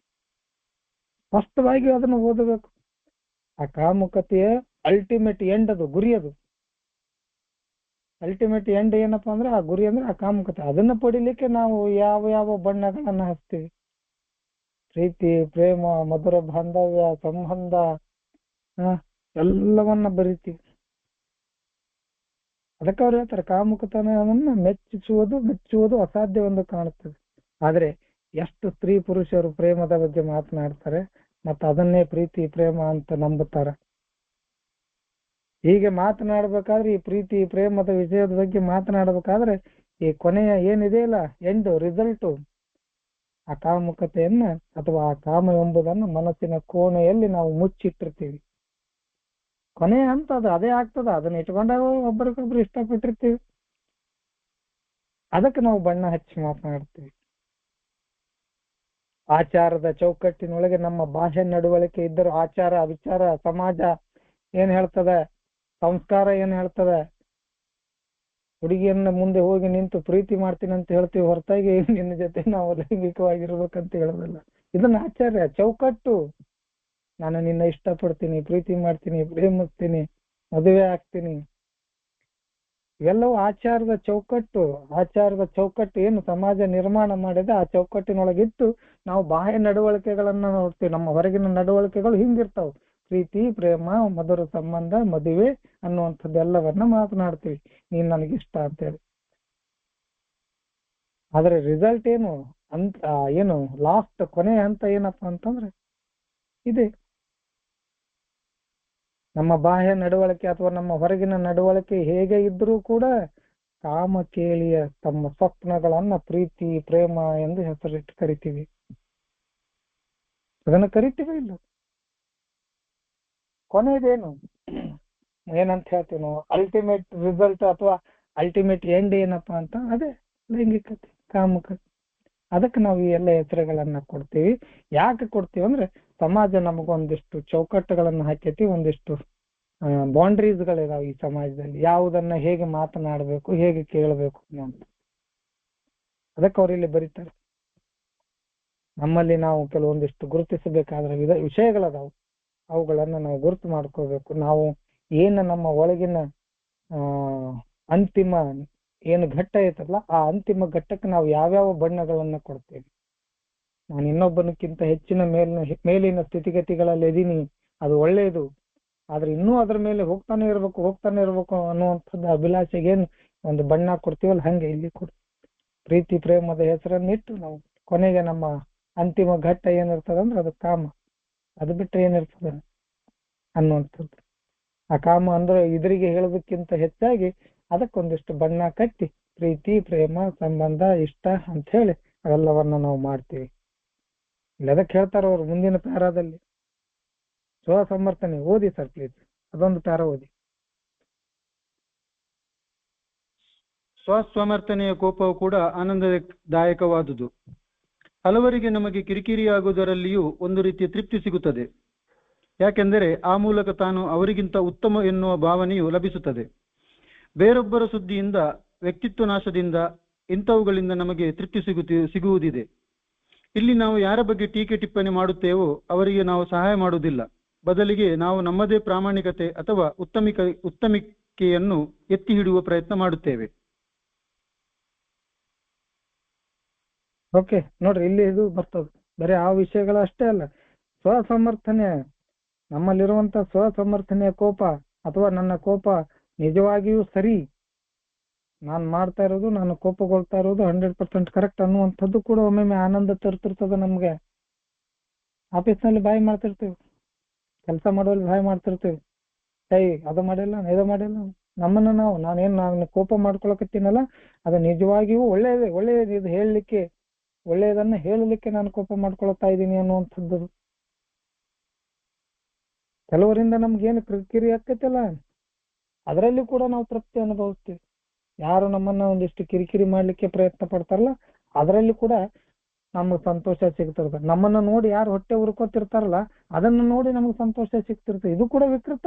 Speaker 1: ಸ್ಪಷ್ಟವಾಗಿ ಅದನ್ನು ಓದಬೇಕು. ಆ ಕಾಮುಕತೆಯ ಅಲ್ಟಿಮೇಟ್ ಎಂಡ್, ಅದು ಗುರಿ. ಅದು ಅಲ್ಟಿಮೇಟ್ ಎಂಡ್ ಏನಪ್ಪಾ ಅಂದ್ರೆ ಆ ಗುರಿ ಅಂದ್ರೆ ಆ ಕಾಮುಕತೆ. ಅದನ್ನ ಪಡಿಲಿಕ್ಕೆ ನಾವು ಯಾವ ಯಾವ ಬಣ್ಣಗಳನ್ನ ಹಚ್ತೀವಿ. ಪ್ರೀತಿ ಪ್ರೇಮ ಮಧುರ ಬಾಂಧವ್ಯ ಸಂಬಂಧ ಎಲ್ಲವನ್ನ ಬರಿತೀವಿ. ಅದಕ್ಕೆ ಅವ್ರು ಹೇಳ್ತಾರೆ ಕಾಮುಕತನವನ್ನ ಮೆಚ್ಚುವುದು ಅಸಾಧ್ಯವೆಂದು ಕಾಣುತ್ತದೆ. ಆದ್ರೆ ಎಷ್ಟು ಸ್ತ್ರೀ ಪುರುಷರು ಪ್ರೇಮದ ಬಗ್ಗೆ ಮಾತನಾಡ್ತಾರೆ ಮತ್ತು ಅದನ್ನೇ ಪ್ರೀತಿ ಪ್ರೇಮ ಅಂತ ನಂಬುತ್ತಾರೆ. ಹೀಗೆ ಮಾತನಾಡ್ಬೇಕಾದ್ರೆ ಈ ಪ್ರೀತಿ ಪ್ರೇಮದ ವಿಷಯದ ಬಗ್ಗೆ ಮಾತನಾಡ್ಬೇಕಾದ್ರೆ ಈ ಕೊನೆಯ ಏನಿದೆ ಇಲ್ಲ ಎಂಡ್ ರಿಸಲ್ಟ್, ಆ ಕಾಮುಕತೆಯನ್ನ ಅಥವಾ ಆ ಕಾಮ ಎಂಬುದನ್ನು ಮನಸ್ಸಿನ ಕೋಣೆಯಲ್ಲಿ ನಾವು ಮುಚ್ಚಿಟ್ಟಿರ್ತೀವಿ. ಕೊನೆಯ ಅಂತ ಅದು ಅದೇ ಆಗ್ತದ. ಅದನ್ನ ಇಟ್ಕೊಂಡಾಗ ಒಬ್ಬರಿಗೊಬ್ರು ಇಷ್ಟಪಟ್ಟಿರ್ತೀವಿ. ಅದಕ್ಕೆ ನಾವು ಬಣ್ಣ ಹಚ್ಚಿ ಮಾತನಾಡ್ತೀವಿ. ಆಚಾರದ ಚೌಕಟ್ಟಿನೊಳಗೆ ನಮ್ಮ ಬಾಹ್ಯ ನಡವಳಿಕೆ ಇದ್ದರೂ ಆಚಾರ ವಿಚಾರ ಸಮಾಜ ಏನ್ ಹೇಳ್ತದ, ಸಂಸ್ಕಾರ ಏನ್ ಹೇಳ್ತದ, ಹುಡುಗಿಯನ್ನ ಮುಂದೆ ಹೋಗಿ ನಿಂತು ಪ್ರೀತಿ ಮಾಡ್ತೀನಿ ಅಂತ ಹೇಳ್ತೀವಿ, ಹೊರತಾಗಿ ನಿನ್ನ ಜೊತೆ ನಾವು ಲೈಂಗಿಕವಾಗಿರ್ಬೇಕಂತ ಹೇಳೋದಿಲ್ಲ. ಇದನ್ನ ಆಚಾರ್ಯ ಚೌಕಟ್ಟು. ನಾನು ನಿನ್ನ ಇಷ್ಟಪಡ್ತೀನಿ, ಪ್ರೀತಿ ಮಾಡ್ತೀನಿ, ಪ್ರೇಮಿಸ್ತೀನಿ, ಮದುವೆ ಆಗ್ತೀನಿ, ಇವೆಲ್ಲವೂ ಆಚಾರದ ಚೌಕಟ್ಟು. ಆಚಾರದ ಚೌಕಟ್ಟು ಏನು ಸಮಾಜ ನಿರ್ಮಾಣ ಮಾಡಿದೆ ಆ ಚೌಕಟ್ಟಿನೊಳಗಿಟ್ಟು ನಾವು ಬಾಹ್ಯ ನಡವಳಿಕೆಗಳನ್ನ ನೋಡ್ತೀವಿ. ನಮ್ಮ ಹೊರಗಿನ ನಡವಳಿಕೆಗಳು ಹಿಂಗಿರ್ತಾವ. ಪ್ರೀತಿ ಪ್ರೇಮ ಮಧುರ ಸಂಬಂಧ ಮದುವೆ ಅನ್ನುವಂಥದ್ದೆಲ್ಲವನ್ನ ಮಾತನಾಡ್ತೀವಿ. ನೀನ್ ನನಗಿಷ್ಟ ಅಂತೇಳಿ. ಆದ್ರೆ ರಿಸಲ್ಟ್ ಏನು ಅಂತ ಏನು ಲಾಸ್ಟ್ ಕೊನೆ ಹಂತ ಏನಪ್ಪಾ ಅಂತಂದ್ರೆ ಇದೆ. ನಮ್ಮ ಬಾಹ್ಯ ನಡವಳಿಕೆ ಅಥವಾ ನಮ್ಮ ಹೊರಗಿನ ನಡವಳಿಕೆ ಹೇಗೆ ಇದ್ರೂ ಕೂಡ ಕಾಮಕೇಳಿಯ ತಮ್ಮ ಸ್ವಪ್ನಗಳನ್ನ ಪ್ರೀತಿ ಪ್ರೇಮ ಎಂದು ಹೆಸರಿಟ್ಟು ಕರಿತೀವಿ. ಅದನ್ನ ಕರಿತೀವಿ ಇಲ್ಲ. ಕೊನೆಯದೇನು ಏನಂತ ಹೇಳ್ತೀವಿ ನಾವು, ಅಲ್ಟಿಮೇಟ್ ರಿಸಲ್ಟ್ ಅಥವಾ ಅಲ್ಟಿಮೇಟ್ ಎಂಡ್ ಏನಪ್ಪಾ ಅಂತ ಅದೇ ಲೈಂಗಿಕತೆ, ಕಾಮಕತೆ. ಅದಕ್ಕೆ ನಾವು ಈ ಎಲ್ಲ ಹೆಸರುಗಳನ್ನ ಕೊಡ್ತೀವಿ. ಯಾಕೆ ಕೊಡ್ತೀವಿ ಅಂದ್ರೆ ಸಮಾಜ ನಮಗೊಂದಿಷ್ಟು ಚೌಕಟ್ಟುಗಳನ್ನು ಹಾಕೈತಿ, ಒಂದಿಷ್ಟು ಬೌಂಡ್ರೀಸ್ಗಳಿದಾವೆ ಈ ಸಮಾಜದಲ್ಲಿ, ಯಾವುದನ್ನ ಹೇಗೆ ಮಾತನಾಡಬೇಕು, ಹೇಗೆ ಕೇಳಬೇಕು ಅಂತ. ಅದಕ್ಕೆ ಅವರಿಲ್ಲಿ ಬರೀತಾರೆ. ನಮ್ಮಲ್ಲಿ ನಾವು ಕೆಲವೊಂದಿಷ್ಟು ಗುರುತಿಸಬೇಕಾದ್ರೆ ವಿಷಯಗಳದಾವು, ಅವುಗಳನ್ನ ನಾವು ಗುರುತು ಮಾಡ್ಕೋಬೇಕು. ನಾವು ಏನು ನಮ್ಮ ಒಳಗಿನ ಅಂತಿಮ ಏನು ಘಟ್ಟ ಐತಲ್ಲ, ಆ ಅಂತಿಮ ಘಟ್ಟಕ್ಕೆ ನಾವು ಯಾವ್ಯಾವ ಬಣ್ಣಗಳನ್ನ ಕೊಡ್ತೇವೆ. ನಾನು ಇನ್ನೊಬ್ಬನಕ್ಕಿಂತ ಹೆಚ್ಚಿನ ಮೇಲಿನ ಸ್ಥಿತಿಗತಿಗಳಲ್ಲಿ ಇದೀನಿ, ಅದು ಒಳ್ಳೆಯದು, ಆದ್ರೆ ಇನ್ನೂ ಅದ್ರ ಮೇಲೆ ಹೋಗ್ತಾನೆ ಇರ್ಬೇಕು ಅನ್ನುವಂಥದ್ದು ಅಭಿಲಾಷೆಗೆ ಏನು ಒಂದು ಬಣ್ಣ ಕೊಡ್ತೀವಲ್ಲ, ಹಂಗೆ ಇಲ್ಲಿ ಕೊಡ್ತೀವಿ. ಪ್ರೀತಿ ಪ್ರೇಮದ ಹೆಸರನ್ನಿಟ್ಟು ನಾವು ಕೊನೆಗೆ ನಮ್ಮ ಅಂತಿಮ ಘಟ್ಟ ಏನಿರ್ತದಂದ್ರೆ ಅದು ಕಾಮ. ಅದು ಬಿಟ್ಟರೆ ಏನಿರ್ತದ ಅನ್ನುವಂಥದ್ದು. ಆ ಕಾಮ ಅಂದ್ರೆ ಇದ್ರಿಗೆ ಹೇಳೋದಕ್ಕಿಂತ ಹೆಚ್ಚಾಗಿ ಅದಕ್ಕೊಂದಿಷ್ಟು ಬಣ್ಣ ಕಟ್ಟಿ ಪ್ರೀತಿ ಪ್ರೇಮ ಸಂಬಂಧ ಇಷ್ಟ ಅಂತ ಹೇಳಿ ಅವೆಲ್ಲವನ್ನ ನಾವು ಮಾಡ್ತೀವಿ. ಇಲ್ಲಿ ಅದಕ್ಕೆ ಹೇಳ್ತಾರ ಅವ್ರು ಮುಂದಿನ ಪ್ಯಾರಾದಲ್ಲಿ, ಸ್ವಸಮರ್ಥನೆ ಓದಿ ಸರ್ ಪ್ಲೀಸ್, ಅದೊಂದು ಪ್ಯಾರ ಓದಿ.
Speaker 3: ಸ್ವಸಮರ್ಥನೆಯ ಕೋಪವು ಕೂಡ ಆನಂದದಾಯಕವಾದುದು. ಹಲವರಿಗೆ ನಮಗೆ ಕಿರಿಕಿರಿಯಾಗುವುದರಲ್ಲಿಯೂ ಒಂದು ರೀತಿಯ ತೃಪ್ತಿ ಸಿಗುತ್ತದೆ. ಯಾಕೆಂದರೆ ಆ ಮೂಲಕ ತಾನು ಅವರಿಗಿಂತ ಉತ್ತಮ ಎನ್ನುವ ಭಾವನೆಯು ಲಭಿಸುತ್ತದೆ. ಬೇರೊಬ್ಬರ ಸುದ್ದಿಯಿಂದ, ವ್ಯಕ್ತಿತ್ವ ನಾಶದಿಂದ, ಇಂಥವುಗಳಿಂದ ನಮಗೆ ತೃಪ್ತಿ ಸಿಗುವುದಿದೆ. ಇಲ್ಲಿ ನಾವು ಯಾರ ಬಗ್ಗೆ ಟೀಕೆ ಟಿಪ್ಪಣಿ ಮಾಡುತ್ತೇವೋ ಅವರಿಗೆ ನಾವು ಸಹಾಯ ಮಾಡುವುದಿಲ್ಲ. ಬದಲಿಗೆ ನಾವು ನಮ್ಮದೇ ಪ್ರಾಮಾಣಿಕತೆ ಅಥವಾ ಉತ್ತಮಿಕೆಯನ್ನು ಎತ್ತಿ ಹಿಡುವ ಪ್ರಯತ್ನ ಮಾಡುತ್ತೇವೆ.
Speaker 1: ಓಕೆ ನೋಡ್ರಿ, ಇಲ್ಲಿ ಇದು ಬರ್ತದೆ. ಬರೀ ಆ ವಿಷಯಗಳು ಅಷ್ಟೇ ಅಲ್ಲ, ಸ್ವಸಮರ್ಥನೆ, ನಮ್ಮಲ್ಲಿರುವಂತ ಸ್ವಸಮರ್ಥನೆಯ ಕೋಪ ಅಥವಾ ನನ್ನ ಕೋಪ ನಿಜವಾಗಿಯೂ ಸರಿ, ನಾನು ಮಾಡ್ತಾ ಇರೋದು, ನಾನು ಕೋಪಗೊಳ್ತಾ ಇರೋದು 100% ಕರೆಕ್ಟ್ ಅನ್ನುವಂಥದ್ದು ಕೂಡ ಒಮ್ಮೊಮ್ಮೆ ಆನಂದ ತರ್ತಿರ್ತದೆ ನಮ್ಗೆ. ಆಫೀಸ್ನಲ್ಲಿ ಬಾಯಿ ಮಾಡ್ತಿರ್ತೀವಿ, ಕೆಲಸ ಮಾಡುವಲ್ಲಿ ಬಾಯಿ ಮಾಡ್ತಿರ್ತೀವಿ, ಅದು ಮಾಡಿಲ್ಲ ಇದು ಮಾಡಿಲ್ಲ, ನಮ್ಮನ್ನ ನಾನು ಕೋಪ ಮಾಡ್ಕೊಳಕತ್ತೀನಲ್ಲ, ಅದು ನಿಜವಾಗಿಯೂ ಒಳ್ಳೆಯದು ಇದು ಹೇಳಲಿಕ್ಕೆ, ಒಳ್ಳೆಯದನ್ನ ಹೇಳಲಿಕ್ಕೆ ನಾನು ಕೋಪ ಮಾಡ್ಕೊಳ್ತಾ ಇದ್ದೀನಿ ಅನ್ನುವಂಥದ್ದು. ಕೆಲವರಿಂದ ನಮ್ಗೇನು ಕಿರಿಕಿರಿ ಆಕೈತಲ್ಲ, ಅದರಲ್ಲಿ ಕೂಡ ನಾವು ತೃಪ್ತಿ ಅನುಭವಿಸ್ತೀವಿ. ಯಾರು ನಮ್ಮನ್ನ ಒಂದಿಷ್ಟು ಕಿರಿಕಿರಿ ಮಾಡ್ಲಿಕ್ಕೆ ಪ್ರಯತ್ನ ಪಡ್ತಾರಲ್ಲ, ಅದರಲ್ಲಿ ಕೂಡ ನಮ್ಗೆ ಸಂತೋಷ ಸಿಗ್ತಿರ್ತದೆ. ನಮ್ಮನ್ನ ನೋಡಿ ಯಾರು ಹೊಟ್ಟೆ ಉರ್ಕೋತಿರ್ತಾರಲ್ಲ, ಅದನ್ನ ನೋಡಿ ನಮ್ಗೆ ಸಂತೋಷ ಸಿಗ್ತಿರ್ತದೆ. ಇದು ಕೂಡ ವಿಕೃತ.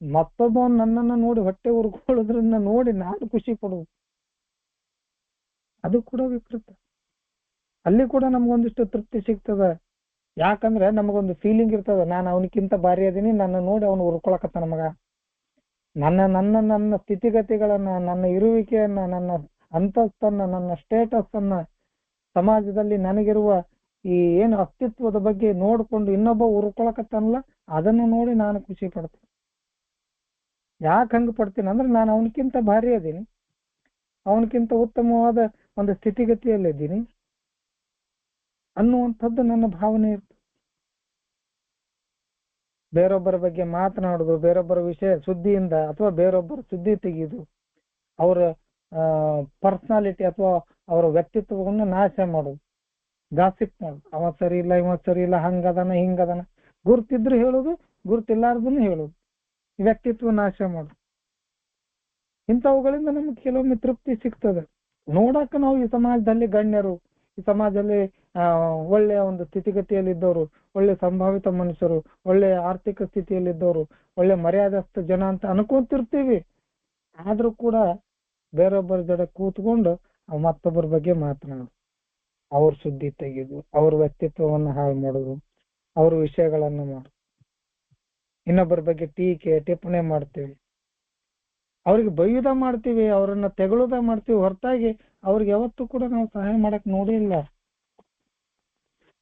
Speaker 1: ಮತ್ತೊಬ್ಬ ನನ್ನನ್ನ ನೋಡಿ ಹೊಟ್ಟೆ ಉರ್ಕೊಳ್ಳೋದ್ರನ್ನ ನೋಡಿ ನಾನು ಖುಷಿ ಪಡುವುದು, ಅದು ಕೂಡ ವಿಕೃತ. ಅಲ್ಲಿ ಕೂಡ ನಮ್ಗೊಂದಿಷ್ಟು ತೃಪ್ತಿ ಸಿಗ್ತದ. ಯಾಕಂದ್ರೆ ನಮಗೊಂದು ಫೀಲಿಂಗ್ ಇರ್ತದ, ನಾನು ಅವನಿಗಿಂತ ಭಾರಿ ಅದೀನಿ, ನನ್ನ ನೋಡಿ ಅವನು ಉರ್ಕೊಳಕತ್ತಾನ ಮಗ. ನನ್ನ ಸ್ಥಿತಿಗತಿಗಳನ್ನ, ನನ್ನ ಇರುವಿಕೆಯನ್ನ, ನನ್ನ ಅಂತಸ್ತನ್ನ, ನನ್ನ ಸ್ಟೇಟಸ್ ಅನ್ನ, ಸಮಾಜದಲ್ಲಿ ನನಗಿರುವ ಈ ಏನು ಅಸ್ತಿತ್ವದ ಬಗ್ಗೆ ನೋಡ್ಕೊಂಡು ಇನ್ನೊಬ್ಬ ಉರ್ಕೊಳಕತ್ತಾನಲ್ಲ, ಅದನ್ನು ನೋಡಿ ನಾನು ಖುಷಿ ಪಡ್ತೀನಿ. ಯಾಕೆ ಹಂಗ ಪಡ್ತೀನಿ ಅಂದ್ರೆ ನಾನು ಅವನಕ್ಕಿಂತ ಭಾರಿ ಅದೀನಿ, ಅವನಕ್ಕಿಂತ ಉತ್ತಮವಾದ ಒಂದು ಸ್ಥಿತಿಗತಿಯಲ್ಲಿದ್ದೀನಿ ಅನ್ನುವಂಥದ್ದು ನನ್ನ ಭಾವನೆ ಇರ್ತದೆ. ಬೇರೊಬ್ಬರ ಬಗ್ಗೆ ಮಾತನಾಡುದು, ಬೇರೊಬ್ಬರ ವಿಷಯ ಸುದ್ದಿಯಿಂದ ಅಥವಾ ಬೇರೊಬ್ಬರ ಸುದ್ದಿ ತೆಗೆಯುವುದು, ಅವರ ಪರ್ಸನಾಲಿಟಿ ಅಥವಾ ಅವರ ವ್ಯಕ್ತಿತ್ವವನ್ನು ನಾಶ ಮಾಡೋದು, ಗಾಸಿಪ್ ಮಾಡೋದು. ಅವ ಸರಿ ಇಲ್ಲ, ಇವ ಸರಿ ಇಲ್ಲ, ಹಂಗದನ ಹಿಂಗದನ, ಗುರ್ತಿದ್ರು ಹೇಳೋದು, ಗುರ್ತಿಲ್ಲಾರ್ದನ್ನು ಹೇಳೋದು, ವ್ಯಕ್ತಿತ್ವ ನಾಶ ಮಾಡೋದು. ಇಂಥವುಗಳಿಂದ ನಮ್ಗೆ ಕೆಲವೊಮ್ಮೆ ತೃಪ್ತಿ ಸಿಗ್ತದೆ. ನೋಡಕ್ಕೆ ನಾವು ಈ ಸಮಾಜದಲ್ಲಿ ಗಣ್ಯರು, ಈ ಸಮಾಜದಲ್ಲಿ ಒಳ್ಳೆಯ ಒಂದು ಸ್ಥಿತಿಗತಿಯಲ್ಲಿದ್ದವರು, ಒಳ್ಳೆ ಸಂಭಾವಿತ ಮನುಷ್ಯರು, ಒಳ್ಳೆ ಆರ್ಥಿಕ ಸ್ಥಿತಿಯಲ್ಲಿದ್ದವರು, ಒಳ್ಳೆ ಮರ್ಯಾದಸ್ಥ ಜನ ಅಂತ ಅನ್ಕೊಂತಿರ್ತೀವಿ. ಆದ್ರೂ ಕೂಡ ಬೇರೊಬ್ಬರ ಜೊತೆ ಕೂತ್ಕೊಂಡು ಮತ್ತೊಬ್ಬರ ಬಗ್ಗೆ ಮಾತನಾಡು, ಅವ್ರ ಸುದ್ದಿ ತೆಗೆದು, ಅವ್ರ ವ್ಯಕ್ತಿತ್ವವನ್ನು ಹಾಳು ಮಾಡೋದು, ಅವ್ರ ವಿಷಯಗಳನ್ನು ಮಾಡೋದು, ಇನ್ನೊಬ್ಬರ ಬಗ್ಗೆ ಟೀಕೆ ಟಿಪ್ಪಣಿ ಮಾಡ್ತೀವಿ, ಅವ್ರಿಗೆ ಬೈಯುದ ಮಾಡ್ತೀವಿ, ಅವ್ರನ್ನ ತೆಗಳುದ ಮಾಡ್ತೀವಿ, ಹೊರತಾಗಿ ಅವ್ರಿಗೆ ಯಾವತ್ತೂ ಕೂಡ ನಾವು ಸಹಾಯ ಮಾಡಕ್ ನೋಡಿಲ್ಲ.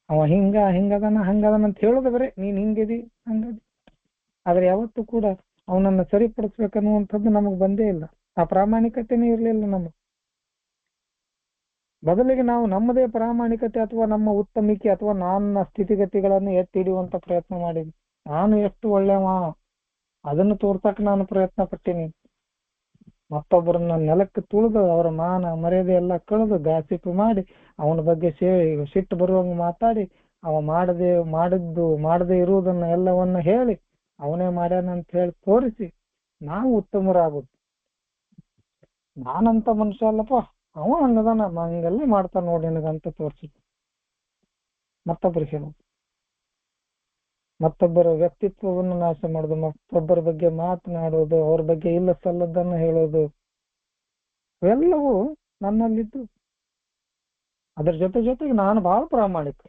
Speaker 1: ಅವ ಹಿಂಗದನ ಹಂಗದನ ಅಂತ ಹೇಳೋದು ಬರೀ ನೀನ್ ಹಿಂಗಿದಿ ಹಂಗದಿ, ಆದ್ರೆ ಯಾವತ್ತೂ ಕೂಡ ಅವನನ್ನ ಸರಿಪಡಿಸ್ಬೇಕನ್ನುವಂಥದ್ದು ನಮಗ್ ಬಂದೇ ಇಲ್ಲ. ಆ ಪ್ರಾಮಾಣಿಕತೆನೇ ಇರ್ಲಿಲ್ಲ ನಮಗ್. ಬದಲಿಗೆ ನಾವು ನಮ್ಮದೇ ಪ್ರಾಮಾಣಿಕತೆ ಅಥವಾ ನಮ್ಮ ಉತ್ತಮಿಕೆ ಅಥವಾ ನನ್ನ ಸ್ಥಿತಿಗತಿಗಳನ್ನು ಎತ್ತಿ ಹಿಡಿಯುವಂತ ಪ್ರಯತ್ನ ಮಾಡಿದ್ವಿ. ನಾನು ಎಷ್ಟು ಒಳ್ಳೆವ ಅದನ್ನು ತೋರ್ಸಕ್ ನಾನು ಪ್ರಯತ್ನ ಪಟ್ಟೀನಿ. ಮತ್ತೊಬ್ಬರನ್ನ ನೆಲಕ್ಕೆ ತುಳಿದು ಅವರ ಮಾನ ಮರ್ಯಾದೆ ಎಲ್ಲ ಕಳೆದು ಗಾಸಿಪ್ ಮಾಡಿ ಅವನ ಬಗ್ಗೆ ಸಿಟ್ಟು ಬರುವಂಗ ಮಾತಾಡಿ ಅವ ಮಾಡದೇ ಇರುವುದನ್ನ ಎಲ್ಲವನ್ನ ಹೇಳಿ ಅವನೇ ಮಾಡ್ಯಾನಂತ ಹೇಳಿ ತೋರಿಸಿ ನಾವು ಉತ್ತಮರಾಗುದು. ನಾನಂತ ಮನುಷ್ಯ ಅಲ್ಲಪ್ಪ, ಅವ ಹಂಗದಾನ, ಹಂಗೆಲ್ಲ ಮಾಡ್ತಾನ ನೋಡಿ ನನಗಂತ ತೋರಿಸಿ ಮತ್ತೊಬ್ಬರಿಗೆ ಹೇಳೋದು, ಮತ್ತೊಬ್ಬರ ವ್ಯಕ್ತಿತ್ವವನ್ನು ನಾಶ ಮಾಡೋದು, ಮತ್ತೊಬ್ಬರ ಬಗ್ಗೆ ಮಾತನಾಡೋದು, ಅವ್ರ ಬಗ್ಗೆ ಇಲ್ಲ ಸಲ್ಲದನ್ನು ಹೇಳೋದು, ಇವೆಲ್ಲವೂ ನನ್ನಲ್ಲಿದ್ದು. ಅದ್ರ ಜೊತೆಗೆ ನಾನು ಬಹಳ ಪ್ರಾಮಾಣಿಕ.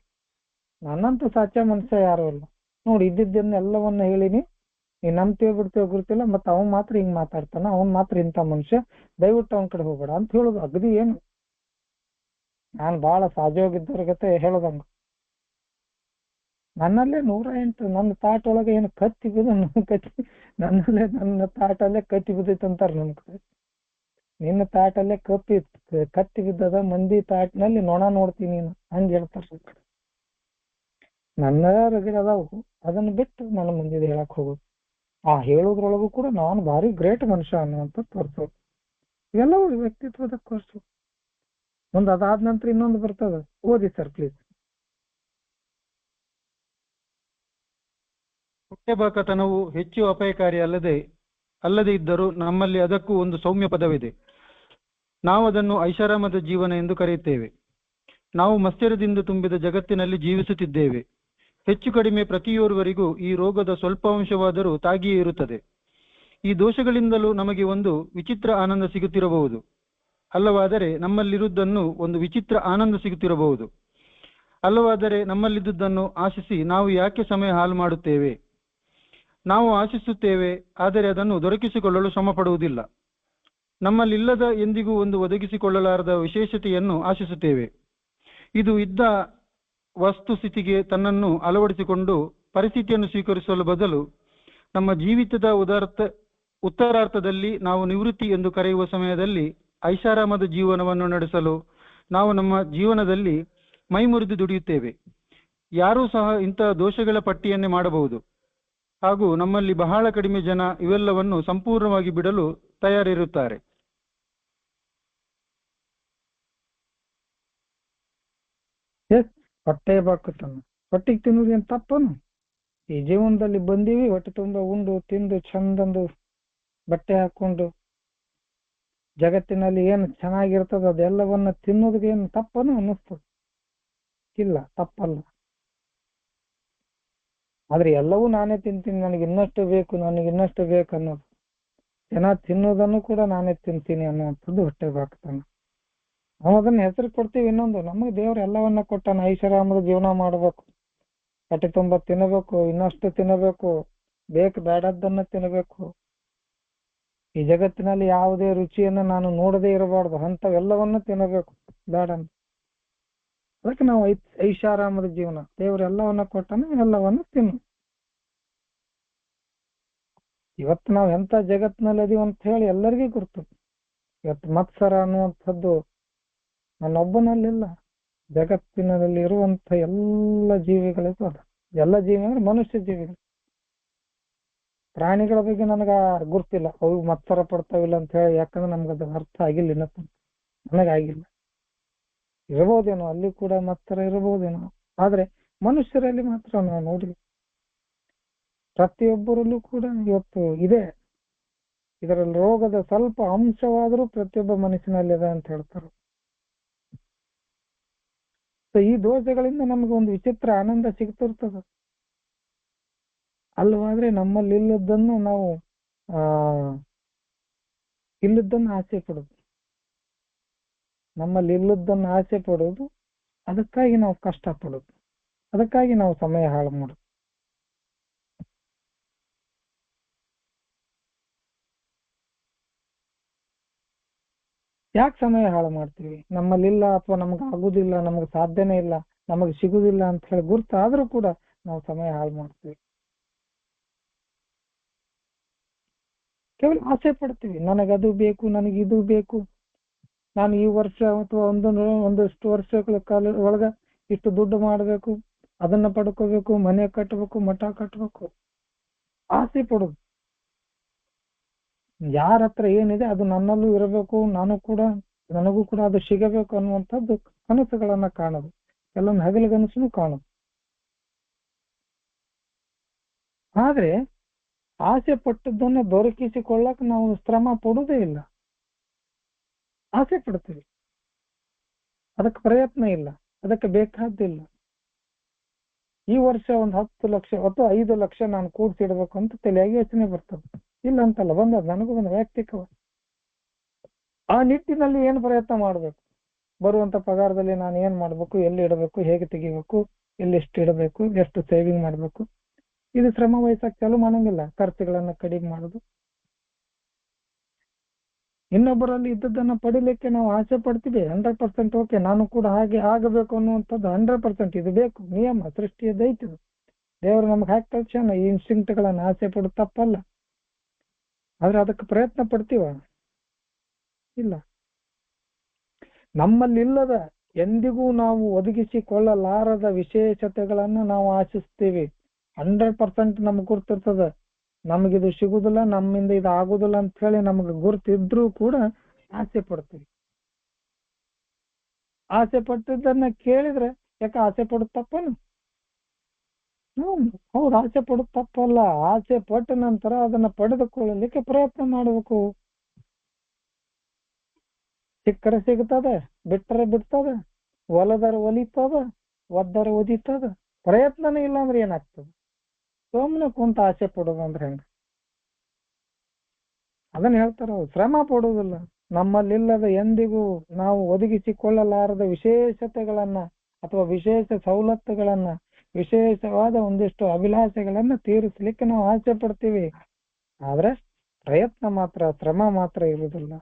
Speaker 1: ನನ್ನಂತ ಸಾಚ ಮನುಷ್ಯ ಯಾರು ಇಲ್ಲ ನೋಡಿ. ಇದ್ದಿದ್ದನ್ನ ಎಲ್ಲವನ್ನ ಹೇಳಿನಿ, ನೀನ್ ನಂಬ್ತೇವ್ ಬಿಡ್ತೇವ್ ಗುರುತಿಲ್ಲ, ಮತ್ತ ಅವನ್ ಮಾತ್ರ ಹಿಂಗ್ ಮಾತಾಡ್ತಾನ, ಅವನ್ ಮಾತ್ರ ಇಂಥ ಮನುಷ್ಯ, ದಯವಿಟ್ಟು ಅವನ್ ಕಡೆ ಹೋಗ್ಬೇಡ ಅಂತ ಹೇಳುದು. ಅಗದಿ ಏನು ನಾನು ಬಹಳ ಸಹಜವಾಗಿದ್ದವ್ರ ಗತೆ ಹೇಳೋದಂಗ. ನನ್ನಲ್ಲೇ 108 ನನ್ನ ತಾಟ ಒಳಗೆ ಏನು ಕತ್ತಿ ನನ್ನ ತಾಟಲ್ಲೇ ಕತ್ತಿ ಬಿದ್ದೈತೆ ಅಂತಾರ ನಮ್ ಕಡೆ. ನಿನ್ನ ತಾಟಲ್ಲೇ ಕತ್ತಿ ಬಿದ್ದದ, ಮಂದಿ ತಾಟಿನಲ್ಲಿ ನೊಣ ನೋಡ್ತೀನಿ ನೀನು, ಹಂಗ ಹೇಳ್ತಾರ. ನನ್ನ ರಗಡ ಅದಾವು, ಅದನ್ನ ಬಿಟ್ಟು ನನ್ನ ಮುಂದೆ ಹೇಳಕ್ ಹೋಗುದು. ಆ ಹೇಳೋದ್ರೊಳಗೂ ಕೂಡ ನಾನು ಭಾರಿ ಗ್ರೇಟ್ ಮನುಷ್ಯ ಅನ್ನುವಂತ ತೋರ್ಸೋದು. ಇವೆಲ್ಲವೂ ವ್ಯಕ್ತಿತ್ವದ ಕೋರ್ಸು. ಅದಾದ ನಂತರ ಇನ್ನೊಂದು ಬರ್ತದ, ಓದಿ ಸರ್ ಪ್ಲೀಸ್.
Speaker 3: ಹೊಟ್ಟೆಬಾಕತನವು ಹೆಚ್ಚು ಅಪಾಯಕಾರಿ ಅಲ್ಲದೆ ಇದ್ದರೂ ನಮ್ಮಲ್ಲಿ ಅದಕ್ಕೂ ಒಂದು ಸೌಮ್ಯ ಪದವಿದೆ. ನಾವು ಅದನ್ನು ಐಷಾರಾಮದ ಜೀವನ ಎಂದು ಕರೆಯುತ್ತೇವೆ. ನಾವು ಮತ್ಸರದಿಂದ ತುಂಬಿದ ಜಗತ್ತಿನಲ್ಲಿ ಜೀವಿಸುತ್ತಿದ್ದೇವೆ. ಹೆಚ್ಚು ಕಡಿಮೆ ಪ್ರತಿಯೋರ್ವರಿಗೂ ಈ ರೋಗದ ಸ್ವಲ್ಪ ಅಂಶವಾದರೂ ತಾಗಿಯೇ ಇರುತ್ತದೆ. ಈ ದೋಷಗಳಿಂದಲೂ ನಮಗೆ ಒಂದು ವಿಚಿತ್ರ ಆನಂದ ಸಿಗುತ್ತಿರಬಹುದು, ಅಲ್ಲವಾದರೆ ನಮ್ಮಲ್ಲಿರುವುದನ್ನು ಒಂದು ವಿಚಿತ್ರ ಆನಂದ ಸಿಗುತ್ತಿರಬಹುದು. ಅಲ್ಲವಾದರೆ ನಮ್ಮಲ್ಲಿದ್ದುದನ್ನು ಆಶಿಸಿ ನಾವು ಯಾಕೆ ಸಮಯ ಹಾಳು ಮಾಡುತ್ತೇವೆ? ನಾವು ಆಶಿಸುತ್ತೇವೆ, ಆದರೆ ಅದನ್ನು ದೊರಕಿಸಿಕೊಳ್ಳಲು ಶ್ರಮ ಪಡುವುದಿಲ್ಲ. ನಮ್ಮಲ್ಲಿಲ್ಲದ ಎಂದಿಗೂ ಒಂದು ಒದಗಿಸಿಕೊಳ್ಳಲಾರದ ವಿಶೇಷತೆಯನ್ನು ಆಶಿಸುತ್ತೇವೆ. ಇದು ಇದ್ದ ವಸ್ತುಸ್ಥಿತಿಗೆ ತನ್ನನ್ನು ಅಳವಡಿಸಿಕೊಂಡು ಪರಿಸ್ಥಿತಿಯನ್ನು ಸ್ವೀಕರಿಸಲು ಬದಲು ನಮ್ಮ ಜೀವಿತದ ಉತ್ತರಾರ್ಥದಲ್ಲಿ ನಾವು ನಿವೃತ್ತಿ ಎಂದು ಕರೆಯುವ ಸಮಯದಲ್ಲಿ ಐಷಾರಾಮದ ಜೀವನವನ್ನು ನಡೆಸಲು ನಾವು ನಮ್ಮ ಜೀವನದಲ್ಲಿ ಮೈಮುರಿದು ದುಡಿಯುತ್ತೇವೆ. ಯಾರೂ ಸಹ ಇಂತಹ ದೋಷಗಳ ಪಟ್ಟಿಯನ್ನೇ ಮಾಡಬಹುದು. ಹಾಗೂ ನಮ್ಮಲ್ಲಿ ಬಹಳ ಕಡಿಮೆ ಜನ ಇವೆಲ್ಲವನ್ನು ಸಂಪೂರ್ಣವಾಗಿ ಬಿಡಲು ತಯಾರಿರುತ್ತಾರೆ.
Speaker 1: ಹೊಟ್ಟೆ ಬಾಕುತ್ತಾನ, ಹೊಟ್ಟಿಗೆ ತಿನ್ನೋದು ಏನ್ ತಪ್ಪನು? ಈ ಜೀವನದಲ್ಲಿ ಬಂದೀವಿ, ಹೊಟ್ಟೆ ತುಂಬ ಉಂಡು ತಿಂದು ಚಂದಂದು ಬಟ್ಟೆ ಹಾಕೊಂಡು ಜಗತ್ತಿನಲ್ಲಿ ಏನು ಚೆನ್ನಾಗಿರ್ತದ ಅದೆಲ್ಲವನ್ನ ತಿನ್ನೋದಕ್ಕೆ ಏನು ತಪ್ಪನು ಅನ್ನಿಸ್ತದ? ಇಲ್ಲ, ತಪ್ಪಲ್ಲ. ಆದ್ರೆ ಎಲ್ಲವೂ ನಾನೇ ತಿಂತೀನಿ, ನನಗೆ ಇನ್ನಷ್ಟು ಬೇಕು ಅನ್ನೋದು, ಜನ ತಿನ್ನೋದನ್ನು ಕೂಡ ನಾನೇ ತಿಂತೀನಿ ಅನ್ನುವಂಥದ್ದು ಹೊಟ್ಟೆ ಬಾಕ್ತಾನ. ನಾವು ಅದನ್ನ ಹೆಸರು ಕೊಡ್ತೀವಿ. ಇನ್ನೊಂದು, ನಮಗೆ ದೇವ್ರು ಎಲ್ಲವನ್ನ ಕೊಟ್ಟಾನ, ಐಷಾರಾಮದ ಜೀವನ ಮಾಡ್ಬೇಕು, ಹೊಟ್ಟೆ ತುಂಬ ತಿನ್ನಬೇಕು, ಇನ್ನಷ್ಟು ತಿನ್ನಬೇಕು, ಬೇಕು ಬೇಡದ್ದನ್ನ ತಿನ್ನಬೇಕು. ಈ ಜಗತ್ತಿನಲ್ಲಿ ಯಾವುದೇ ರುಚಿಯನ್ನ ನಾನು ನೋಡದೇ ಇರಬಾರ್ದು, ಅಂಥವೆಲ್ಲವನ್ನ ತಿನ್ನಬೇಕು, ಬೇಡ. ಅದಕ್ಕೆ ನಾವು ಐಷಾರಾಮದ ಜೀವನ, ದೇವ್ರು ಎಲ್ಲವನ್ನ ಕೊಟ್ಟಾನ, ಎಲ್ಲವನ್ನ ತಿನ್ನು. ಇವತ್ತು ನಾವು ಎಂತ ಜಗತ್ತಿನಲ್ಲಿ ಅದೀವಿ ಅಂತ ಹೇಳಿ ಎಲ್ಲರಿಗೂ ಗುರ್ತು. ಇವತ್ತು ಮತ್ಸರ ಅನ್ನುವಂಥದ್ದು ನನ್ನೊಬ್ಬನಲ್ಲಿಲ್ಲ, ಜಗತ್ತಿನಲ್ಲಿ ಇರುವಂತ ಎಲ್ಲ ಜೀವಿಗಳಿಗೂ ಅದ. ಎಲ್ಲ ಜೀವಿ ಅಂದ್ರೆ ಮನುಷ್ಯ ಜೀವಿಗಳು. ಪ್ರಾಣಿಗಳ ಬಗ್ಗೆ ನನಗ ಗುರ್ತಿಲ್ಲ, ಅವು ಮತ್ಸರ ಪಡ್ತಾವಿಲ್ಲ ಅಂತ ಹೇಳಿ, ಯಾಕಂದ್ರೆ ನಮ್ಗದು ಅರ್ಥ ಆಗಿಲ್ಲ, ಇನ್ನೂ ನನಗಾಗಿಲ್ಲ. ಇರಬಹುದೇನೋ, ಅಲ್ಲಿ ಕೂಡ ಮತ್ಸರ ಇರಬಹುದೇನೋ, ಆದ್ರೆ ಮನುಷ್ಯರಲ್ಲಿ ಮಾತ್ರ ನಾವು ನೋಡಿ ಪ್ರತಿಯೊಬ್ಬರಲ್ಲೂ ಕೂಡ ಇವತ್ತು ಇದೆ. ಇದರಲ್ಲಿ ರೋಗದ ಸ್ವಲ್ಪ ಅಂಶವಾದರೂ ಪ್ರತಿಯೊಬ್ಬ ಮನುಷ್ಯನಲ್ಲಿದೆ ಅಂತ ಹೇಳ್ತಾರೆ. ಈ ದೋಷಗಳಿಂದ ನಮ್ಗೆ ಒಂದು ವಿಚಿತ್ರ ಆನಂದ ಸಿಗ್ತಿರ್ತದ ಅಲ್ವಾದ್ರೆ, ನಮ್ಮಲ್ಲಿ ಇಲ್ಲದನ್ನು ನಾವು ಇಲ್ಲದನ್ನು ಆಸೆ ಪಡೋದು, ನಮ್ಮಲ್ಲಿ ಇಲ್ಲದನ್ನು ಆಸೆ ಪಡೋದು, ಅದಕ್ಕಾಗಿ ನಾವು ಕಷ್ಟ ಪಡೋದು, ಅದಕ್ಕಾಗಿ ನಾವು ಸಮಯ ಹಾಳು ಮಾಡೋದು. ಯಾಕೆ ಸಮಯ ಹಾಳು ಮಾಡ್ತೀವಿ? ನಮ್ಮಲ್ಲಿಲ್ಲ, ಅಥವಾ ನಮ್ಗೆ ಆಗುದಿಲ್ಲ, ನಮ್ಗೆ ಸಾಧ್ಯನೇ ಇಲ್ಲ, ನಮಗೆ ಸಿಗುದಿಲ್ಲ ಅಂತ ಹೇಳಿ ಗುರ್ತಾದ್ರೂ ಕೂಡ ನಾವು ಸಮಯ ಹಾಳು ಮಾಡ್ತೀವಿ. ಕೇವಲ ಆಸೆ ಪಡ್ತೀವಿ, ನನಗದು ಬೇಕು, ನನಗಿದು ಬೇಕು. ನಾನು ಈ ವರ್ಷ ಅಥವಾ ಒಂದಷ್ಟು ವರ್ಷಗಳ ಕಾಲ ಒಳಗ ಇಷ್ಟು ದುಡ್ಡು ಮಾಡಬೇಕು, ಅದನ್ನ ಪಡ್ಕೋಬೇಕು, ಮನೆ ಕಟ್ಟಬೇಕು, ಮಠ ಕಟ್ಟಬೇಕು, ಆಸೆ ಪಡೋದು. ಯಾರ ಹತ್ರ ಏನಿದೆ ಅದು ನನ್ನಲ್ಲೂ ಇರಬೇಕು, ನನಗೂ ಕೂಡ ಅದು ಸಿಗಬೇಕು ಅನ್ನುವಂಥದ್ದು ಕನಸುಗಳನ್ನ ಕಾಣೋದು, ಕೆಲವೊಂದು ಹಗಲಿಗನಸು ಕಾಣೋದು. ಆದ್ರೆ ಆಸೆ ಪಟ್ಟದ್ದನ್ನ ದೊರಕಿಸಿಕೊಳ್ಳಕ್ ನಾವು ಶ್ರಮ ಪಡುವುದೇ ಇಲ್ಲ. ಆಸೆ ಪಡ್ತೀವಿ, ಅದಕ್ಕೆ ಪ್ರಯತ್ನ ಇಲ್ಲ, ಅದಕ್ಕೆ ಬೇಕಾದ್ದಿಲ್ಲ. ಈ ವರ್ಷ ಒಂದು 10 ಲಕ್ಷ ಅಥವಾ 5 ಲಕ್ಷ ನಾನು ಕೂಡ್ಸಿಡ್ಬೇಕು ಅಂತ ತಲೆಯಾಗಿ ಯೋಚನೆ ಬರ್ತದೆ. ಇಲ್ಲ ಅಂತಲ್ಲ, ಬಂದದ್ದು ನನಗೂ ಒಂದು ವೈಯಕ್ತಿಕ. ಆ ನಿಟ್ಟಿನಲ್ಲಿ ಏನು ಪ್ರಯತ್ನ ಮಾಡ್ಬೇಕು, ಬರುವಂತ ಪಗಾರದಲ್ಲಿ ನಾನು ಏನ್ ಮಾಡ್ಬೇಕು, ಎಲ್ಲಿ ಇಡಬೇಕು, ಹೇಗೆ ತೆಗಿಬೇಕು, ಎಲ್ಲಿ ಎಷ್ಟು ಇಡಬೇಕು, ಎಷ್ಟು ಸೇವಿಂಗ್ ಮಾಡ್ಬೇಕು, ಇದು ಶ್ರಮ ವಹಿಸಕ್ ಚಾಲು ಮಾಡಂಗಿಲ್ಲ. ಖರ್ಚುಗಳನ್ನ ಕಡಿಮೆ ಮಾಡುದು, ಇನ್ನೊಬ್ಬರಲ್ಲಿ ಇದ್ದದನ್ನ ಪಡಿಲಿಕ್ಕೆ ನಾವು ಆಸೆ ಪಡ್ತೀವಿ. 100% ಓಕೆ, ನಾನು ಕೂಡ ಹಾಗೆ ಆಗಬೇಕು ಅನ್ನುವಂಥದ್ದು 100% ಇದು ಬೇಕು, ನಿಯಮ ಸೃಷ್ಟಿಯ ದೈತ್ಯದು. ದೇವರು ನಮ್ಗೆ ಹಾಕಿ ತಕ್ಷಣ ಈ ಇನ್ಸ್ಟಿಂಕ್ಟ್ಗಳನ್ನ ಆಸೆ ಪಡೋದು ತಪ್ಪಲ್ಲ. ಆದ್ರೆ ಅದಕ್ಕೆ ಪ್ರಯತ್ನ ಪಡ್ತೀವ? ಇಲ್ಲ. ನಮ್ಮಲ್ಲಿಲ್ಲದ, ಎಂದಿಗೂ ನಾವು ಒದಗಿಸಿಕೊಳ್ಳಲಾರದ ವಿಶೇಷತೆಗಳನ್ನ ನಾವು ಆಶಿಸ್ತೀವಿ. 100% ನಮ್ಗೆ ಗುರ್ತಿರ್ತದ, ನಮಗಿದು ಸಿಗುದಿಲ್ಲ, ನಮ್ಮಿಂದ ಇದು ಆಗುದಿಲ್ಲ ಅಂತ ಹೇಳಿ ನಮ್ಗೆ ಗುರ್ತಿದ್ರೂ ಕೂಡ ಆಸೆ ಪಡ್ತೀವಿ. ಆಸೆ ಪಟ್ಟಿದ್ದನ್ನ ಕೇಳಿದ್ರೆ ಯಾಕೆ ಆಸೆ ಪಡೋದು ತಪ್ಪನು? ಹೌದು, ಆಸೆ ಪಡೋದು ತಪ್ಪಲ್ಲ. ಆಸೆ ಪಟ್ಟ ನಂತರ ಅದನ್ನ ಪಡೆದುಕೊಳ್ಳಲಿಕ್ಕೆ ಪ್ರಯತ್ನ ಮಾಡಬೇಕು. ಸಿಕ್ಕರೆ ಸಿಗ್ತದೆ, ಬಿಟ್ಟರೆ ಬಿಡ್ತದೆ, ಒಲದರ ಒಲಿತದ, ಒದ್ದರ ಒದಿತದ. ಪ್ರಯತ್ನನೇ ಇಲ್ಲ ಅಂದ್ರೆ ಏನಾಗ್ತದೆ? ಸುಮ್ಮನೆ ಕುಂತ ಆಸೆ ಪಡೋದು ಅಂದ್ರೆ ಹೆಂಗ? ಅದನ್ನ ಹೇಳ್ತಾರ, ಶ್ರಮ ಪಡುವುದಿಲ್ಲ. ನಮ್ಮಲ್ಲಿಲ್ಲದ, ಎಂದಿಗೂ ನಾವು ಒದಗಿಸಿಕೊಳ್ಳಲಾರದ ವಿಶೇಷತೆಗಳನ್ನ ಅಥವಾ ವಿಶೇಷ ಸವಲತ್ತುಗಳನ್ನ, ವಿಶೇಷವಾದ ಒಂದಿಷ್ಟು ಅಭಿಲಾಷೆಗಳನ್ನ ತೀರಿಸಲಿಕ್ಕೆ ನಾವು ಆಸೆ ಪಡ್ತೀವಿ. ಆದ್ರೆ ಪ್ರಯತ್ನ ಮಾತ್ರ, ಶ್ರಮ ಮಾತ್ರ ಇರುವುದಿಲ್ಲ.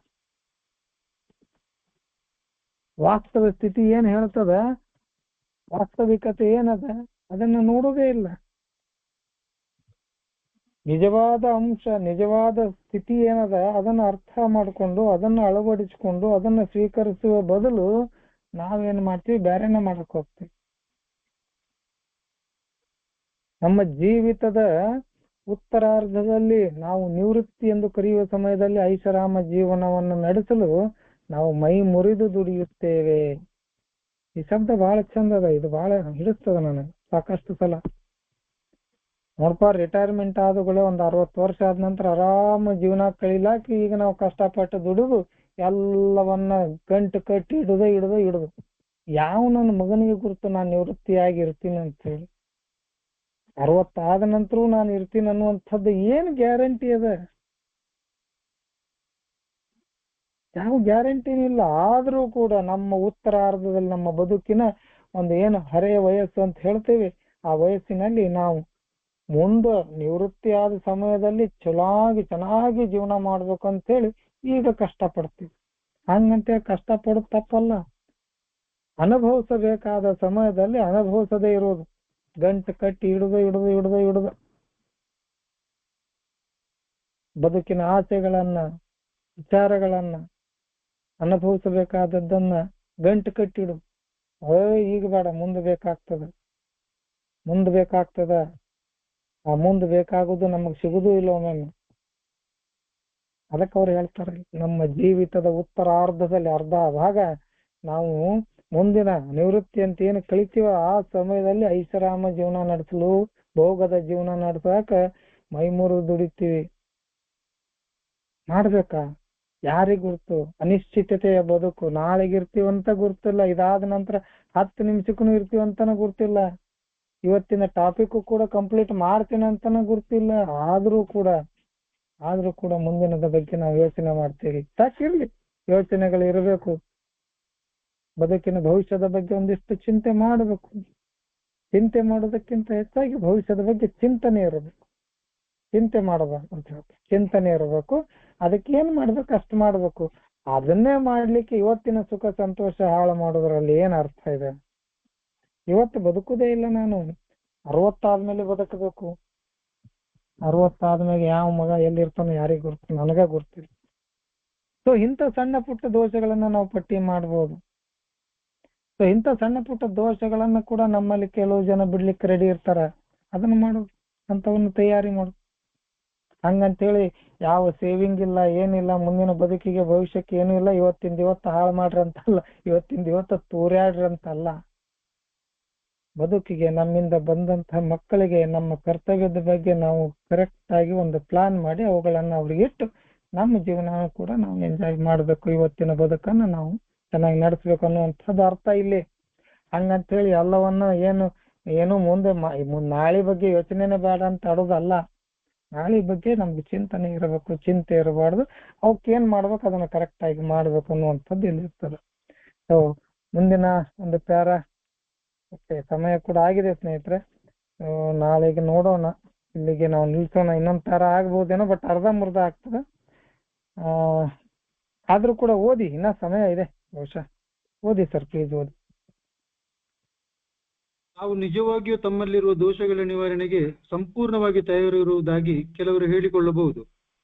Speaker 1: ವಾಸ್ತವ ಸ್ಥಿತಿ ಏನ್ ಹೇಳ್ತದ, ವಾಸ್ತವಿಕತೆ ಏನದ, ಅದನ್ನ ನೋಡೋದೇ ಇಲ್ಲ. ನಿಜವಾದ ಅಂಶ, ನಿಜವಾದ ಸ್ಥಿತಿ ಏನದ ಅದನ್ನ ಅರ್ಥ ಮಾಡಿಕೊಂಡು, ಅದನ್ನ ಅಳವಡಿಸಿಕೊಂಡು, ಅದನ್ನ ಸ್ವೀಕರಿಸುವ ಬದಲು ನಾವೇನ್ ಮಾಡ್ತೀವಿ, ಬೇರೆನ ಮಾಡಕ್ ಹೋಗ್ತೀವಿ. ನಮ್ಮ ಜೀವಿತದ ಉತ್ತರಾರ್ಧದಲ್ಲಿ ನಾವು ನಿವೃತ್ತಿ ಎಂದು ಕರೆಯುವ ಸಮಯದಲ್ಲಿ ಐಷಾರಾಮ ಜೀವನವನ್ನು ನಡೆಸಲು ನಾವು ಮೈ ಮುರಿದು ದುಡಿಯುತ್ತೇವೆ. ಈ ಶಬ್ದ ಬಹಳ ಚಂದ ಅದ, ಇದು ಬಹಳ ಹಿಡಿಸ್ತದ ನನಗೆ ಸಾಕಷ್ಟು ಸಲ. ನೋಡ್ಪ, ರಿಟೈರ್ಮೆಂಟ್ ಆದಗಳೇ ಒಂದು 60 ವರ್ಷ ಆದ ನಂತರ ಆರಾಮ ಜೀವನ ಕಳಿಲಾಕಿ ಈಗ ನಾವು ಕಷ್ಟಪಟ್ಟು ದುಡಿದು ಎಲ್ಲವನ್ನ ಗಂಟು ಕಟ್ಟಿ ಇಡುದು. ಯಾವ ನನ್ನ ಮಗನಿಗೆ ಗುರುತು ನಾನು ನಿವೃತ್ತಿಯಾಗಿ ಇರ್ತೀನಿ ಅಂತ ಹೇಳಿ? 60 ಆದ ನಂತರೂ ನಾನು ಇರ್ತೀನಿ ಅನ್ನುವಂಥದ್ದು ಏನು ಗ್ಯಾರಂಟಿ ಅದ? ಯಾವ ಗ್ಯಾರಂಟಿನೂ ಇಲ್ಲ. ಆದ್ರೂ ಕೂಡ ನಮ್ಮ ಉತ್ತರಾರ್ಧದಲ್ಲಿ, ನಮ್ಮ ಬದುಕಿನ ಒಂದು ಏನು ಹರೆಯ ವಯಸ್ಸು ಅಂತ ಹೇಳ್ತೇವೆ, ಆ ವಯಸ್ಸಿನಲ್ಲಿ ನಾವು ಮುಂದೆ ನಿವೃತ್ತಿ ಆದ ಸಮಯದಲ್ಲಿ ಚೆನ್ನಾಗಿ ಜೀವನ ಮಾಡ್ಬೇಕು ಅಂತ ಹೇಳಿ ಈಗ ಕಷ್ಟಪಡ್ತೀವಿ. ಹಂಗಂತೆ ಕಷ್ಟಪಡೋದು ತಪ್ಪಲ್ಲ. ಅನುಭವಿಸಬೇಕಾದ ಸಮಯದಲ್ಲಿ ಅನುಭವಿಸದೇ ಇರೋದು, ಗಂಟು ಕಟ್ಟಿ ಇಡುದು ಬದುಕಿನ ಆಸೆಗಳನ್ನ, ವಿಚಾರಗಳನ್ನ, ಅನುಭವಿಸಬೇಕಾದದ್ದನ್ನ ಗಂಟು ಕಟ್ಟಿಡು. ಈಗ ಬೇಡ, ಮುಂದೆ ಬೇಕಾಗ್ತದ. ಆ ಮುಂದೆ ಬೇಕಾಗುದು ನಮಗ್ ಸಿಗುದು ಇಲ್ಲ ಒಮ್ಮೆ. ಅದಕ್ಕೆ ಅವ್ರು ಹೇಳ್ತಾರೆ, ನಮ್ಮ ಜೀವಿತದ ಉತ್ತರಾರ್ಧದಲ್ಲಿ ಅರ್ಧ ಭಾಗ ನಾವು ಮುಂದಿನ ನಿವೃತ್ತಿ ಅಂತ ಏನು ಕಳಿತೀವ, ಆ ಸಮಯದಲ್ಲಿ ಐಷಾರಾಮ ಜೀವನ ನಡೆಸಲು, ಭೋಗದ ಜೀವನ ನಡೆಸಾಕ ಮೈಮೂರು ದುಡಿತೀವಿ. ಮಾಡ್ಬೇಕಾ? ಯಾರಿಗ್ ಗುರ್ತು? ಅನಿಶ್ಚಿತತೆಯ ಬದುಕು. ನಾಳೆಗಿರ್ತೀವಂತ ಗುರ್ತಿಲ್ಲ, ಇದಾದ ನಂತರ 10 ನಿಮಿಷಕ್ಕೂ ಇರ್ತೀವಂತನೂ ಗುರ್ತಿಲ್ಲ, ಇವತ್ತಿನ ಟಾಪಿಕ್ ಕೂಡ ಕಂಪ್ಲೀಟ್ ಮಾಡ್ತೀನಿ ಅಂತಾನು ಗುರ್ತಿಲ್ಲ. ಆದ್ರೂ ಕೂಡ ಮುಂದಿನದ ಬಗ್ಗೆ ನಾವು ಯೋಚನೆ ಮಾಡ್ತೀವಿ. ಸಾಕಿರ್ಲಿ, ಯೋಚನೆಗಳು ಇರಬೇಕು. ಬದುಕಿನ ಭವಿಷ್ಯದ ಬಗ್ಗೆ ಒಂದಿಷ್ಟು ಚಿಂತೆ ಮಾಡಬೇಕು. ಚಿಂತೆ ಮಾಡೋದಕ್ಕಿಂತ ಹೆಚ್ಚಾಗಿ ಭವಿಷ್ಯದ ಬಗ್ಗೆ ಚಿಂತನೆ ಇರಬೇಕು. ಚಿಂತೆ ಮಾಡಬಾರ್ದು ಅಂತ ಹೇಳ್ತಾರೆ, ಚಿಂತನೆ ಇರಬೇಕು. ಅದಕ್ಕೆ ಏನ್ ಮಾಡ್ಬೇಕು ಅಷ್ಟು ಮಾಡ್ಬೇಕು. ಅದನ್ನೇ ಮಾಡ್ಲಿಕ್ಕೆ ಇವತ್ತಿನ ಸುಖ ಸಂತೋಷ ಹಾಳು ಮಾಡೋದ್ರಲ್ಲಿ ಏನ್ ಅರ್ಥ ಇದೆ? ಇವತ್ತು ಬದುಕುದೇ ಇಲ್ಲ. ನಾನು 60 ಆದ್ಮೇಲೆ ಬದುಕಬೇಕು. 60 ಆದ್ಮೇಲೆ ಯಾವ ಮಗ ಎಲ್ಲಿರ್ತಾನೋ ಯಾರಿಗ್ ಗುರ್ತು? ನನಗ ಗುರ್ತಿಲ್ಲ. ಸೊ ಇಂಥ ಸಣ್ಣ ಪುಟ್ಟ ದೋಷಗಳನ್ನ ನಾವು ಪಟ್ಟಿ ಮಾಡ್ಬೋದು. ಸೊ ಇಂಥ ಸಣ್ಣ ಪುಟ್ಟ ದೋಷಗಳನ್ನ ಕೂಡ ನಮ್ಮಲ್ಲಿ ಕೆಲವು ಜನ ಬಿಡ್ಲಿಕ್ಕೆ ರೆಡಿ ಇರ್ತಾರ, ಅದನ್ನ ಮಾಡು, ಅಂತವನ್ನು ತಯಾರಿ ಮಾಡು. ಹಂಗಂತೇಳಿ ಯಾವ ಸೇವಿಂಗ್ ಇಲ್ಲ, ಏನಿಲ್ಲ, ಮುಂದಿನ ಬದುಕಿಗೆ ಭವಿಷ್ಯಕ್ಕೆ ಏನೂ ಇಲ್ಲ, ಇವತ್ತಿಂದ ಇವತ್ತು ಹಾಳು ಮಾಡ್ರಿ ಅಂತಲ್ಲ, ಇವತ್ತಿಂದ ಇವತ್ತು ತೂರ್ಯಾಡ್ರಿ ಅಂತಲ್ಲ. ಬದುಕಿಗೆ ನಮ್ಮಿಂದ ಬಂದಂತಹ ಮಕ್ಕಳಿಗೆ ನಮ್ಮ ಕರ್ತವ್ಯದ ಬಗ್ಗೆ ನಾವು ಕರೆಕ್ಟ್ ಆಗಿ ಒಂದು ಪ್ಲಾನ್ ಮಾಡಿ ಅವುಗಳನ್ನ ಅವ್ರಿಗೆ ಇಟ್ಟು ನಮ್ಮ ಜೀವನ ಕೂಡ ನಾವು ಎಂಜಾಯ್ ಮಾಡ್ಬೇಕು, ಇವತ್ತಿನ ಬದುಕನ್ನು ನಾವು ಚೆನ್ನಾಗಿ ನಡೆಸ್ಬೇಕು ಅನ್ನುವಂಥದ್ದು ಅರ್ಥ ಇಲ್ಲಿ. ಹಂಗಂತೇಳಿ ಎಲ್ಲವನ್ನ ಏನು ಮುಂದೆ ನಾಳೆ ಬಗ್ಗೆ ಯೋಚನೆನೇ ಬೇಡ ಅಂತ ಆಡೋದಲ್ಲ. ನಾಳೆ ಬಗ್ಗೆ ನಮ್ಗೆ ಚಿಂತನೆ ಇರಬೇಕು, ಚಿಂತೆ ಇರಬಾರ್ದು. ಅವಕ್ಕೇನ್ ಮಾಡ್ಬೇಕು ಅದನ್ನ ಕರೆಕ್ಟ್ ಆಗಿ ಮಾಡ್ಬೇಕು ಅನ್ನುವಂಥದ್ದು ಇಲ್ಲಿ ಇರ್ತದೆ. ಸೊ ಮುಂದಿನ ಒಂದು ಪ್ಯಾರ, ಓಕೆ, ಸಮಯ ಕೂಡ ಆಗಿದೆ ಸ್ನೇಹಿತರೆ. ನಾಳೆಗೆ ನೋಡೋಣ, ಇಲ್ಲಿಗೆ ನಾವು ನಿಲ್ಸೋಣ. ಇನ್ನೊಂದು ಪ್ಯಾರ ಆಗ್ಬೋದೇನೋ, ಬಟ್ ಅರ್ಧಂಬರ್ಧ ಆಗ್ತದೆ. ಆದ್ರೂ ಕೂಡ ಓದಿ, ಇನ್ನ ಸಮಯ ಇದೆ, ಬಹುಶಃ ಓದಿ ಸರ್, ಪ್ಲೀಸ್ ಓದಿ.
Speaker 3: ನಾವು ನಿಜವಾಗಿಯೂ ತಮ್ಮಲ್ಲಿರುವ ದೋಷಗಳ ನಿವಾರಣೆಗೆ ಸಂಪೂರ್ಣವಾಗಿ ತಯಾರಿರುವುದಾಗಿ ಕೆಲವರು ಹೇಳಿಕೊಳ್ಳಬಹುದು.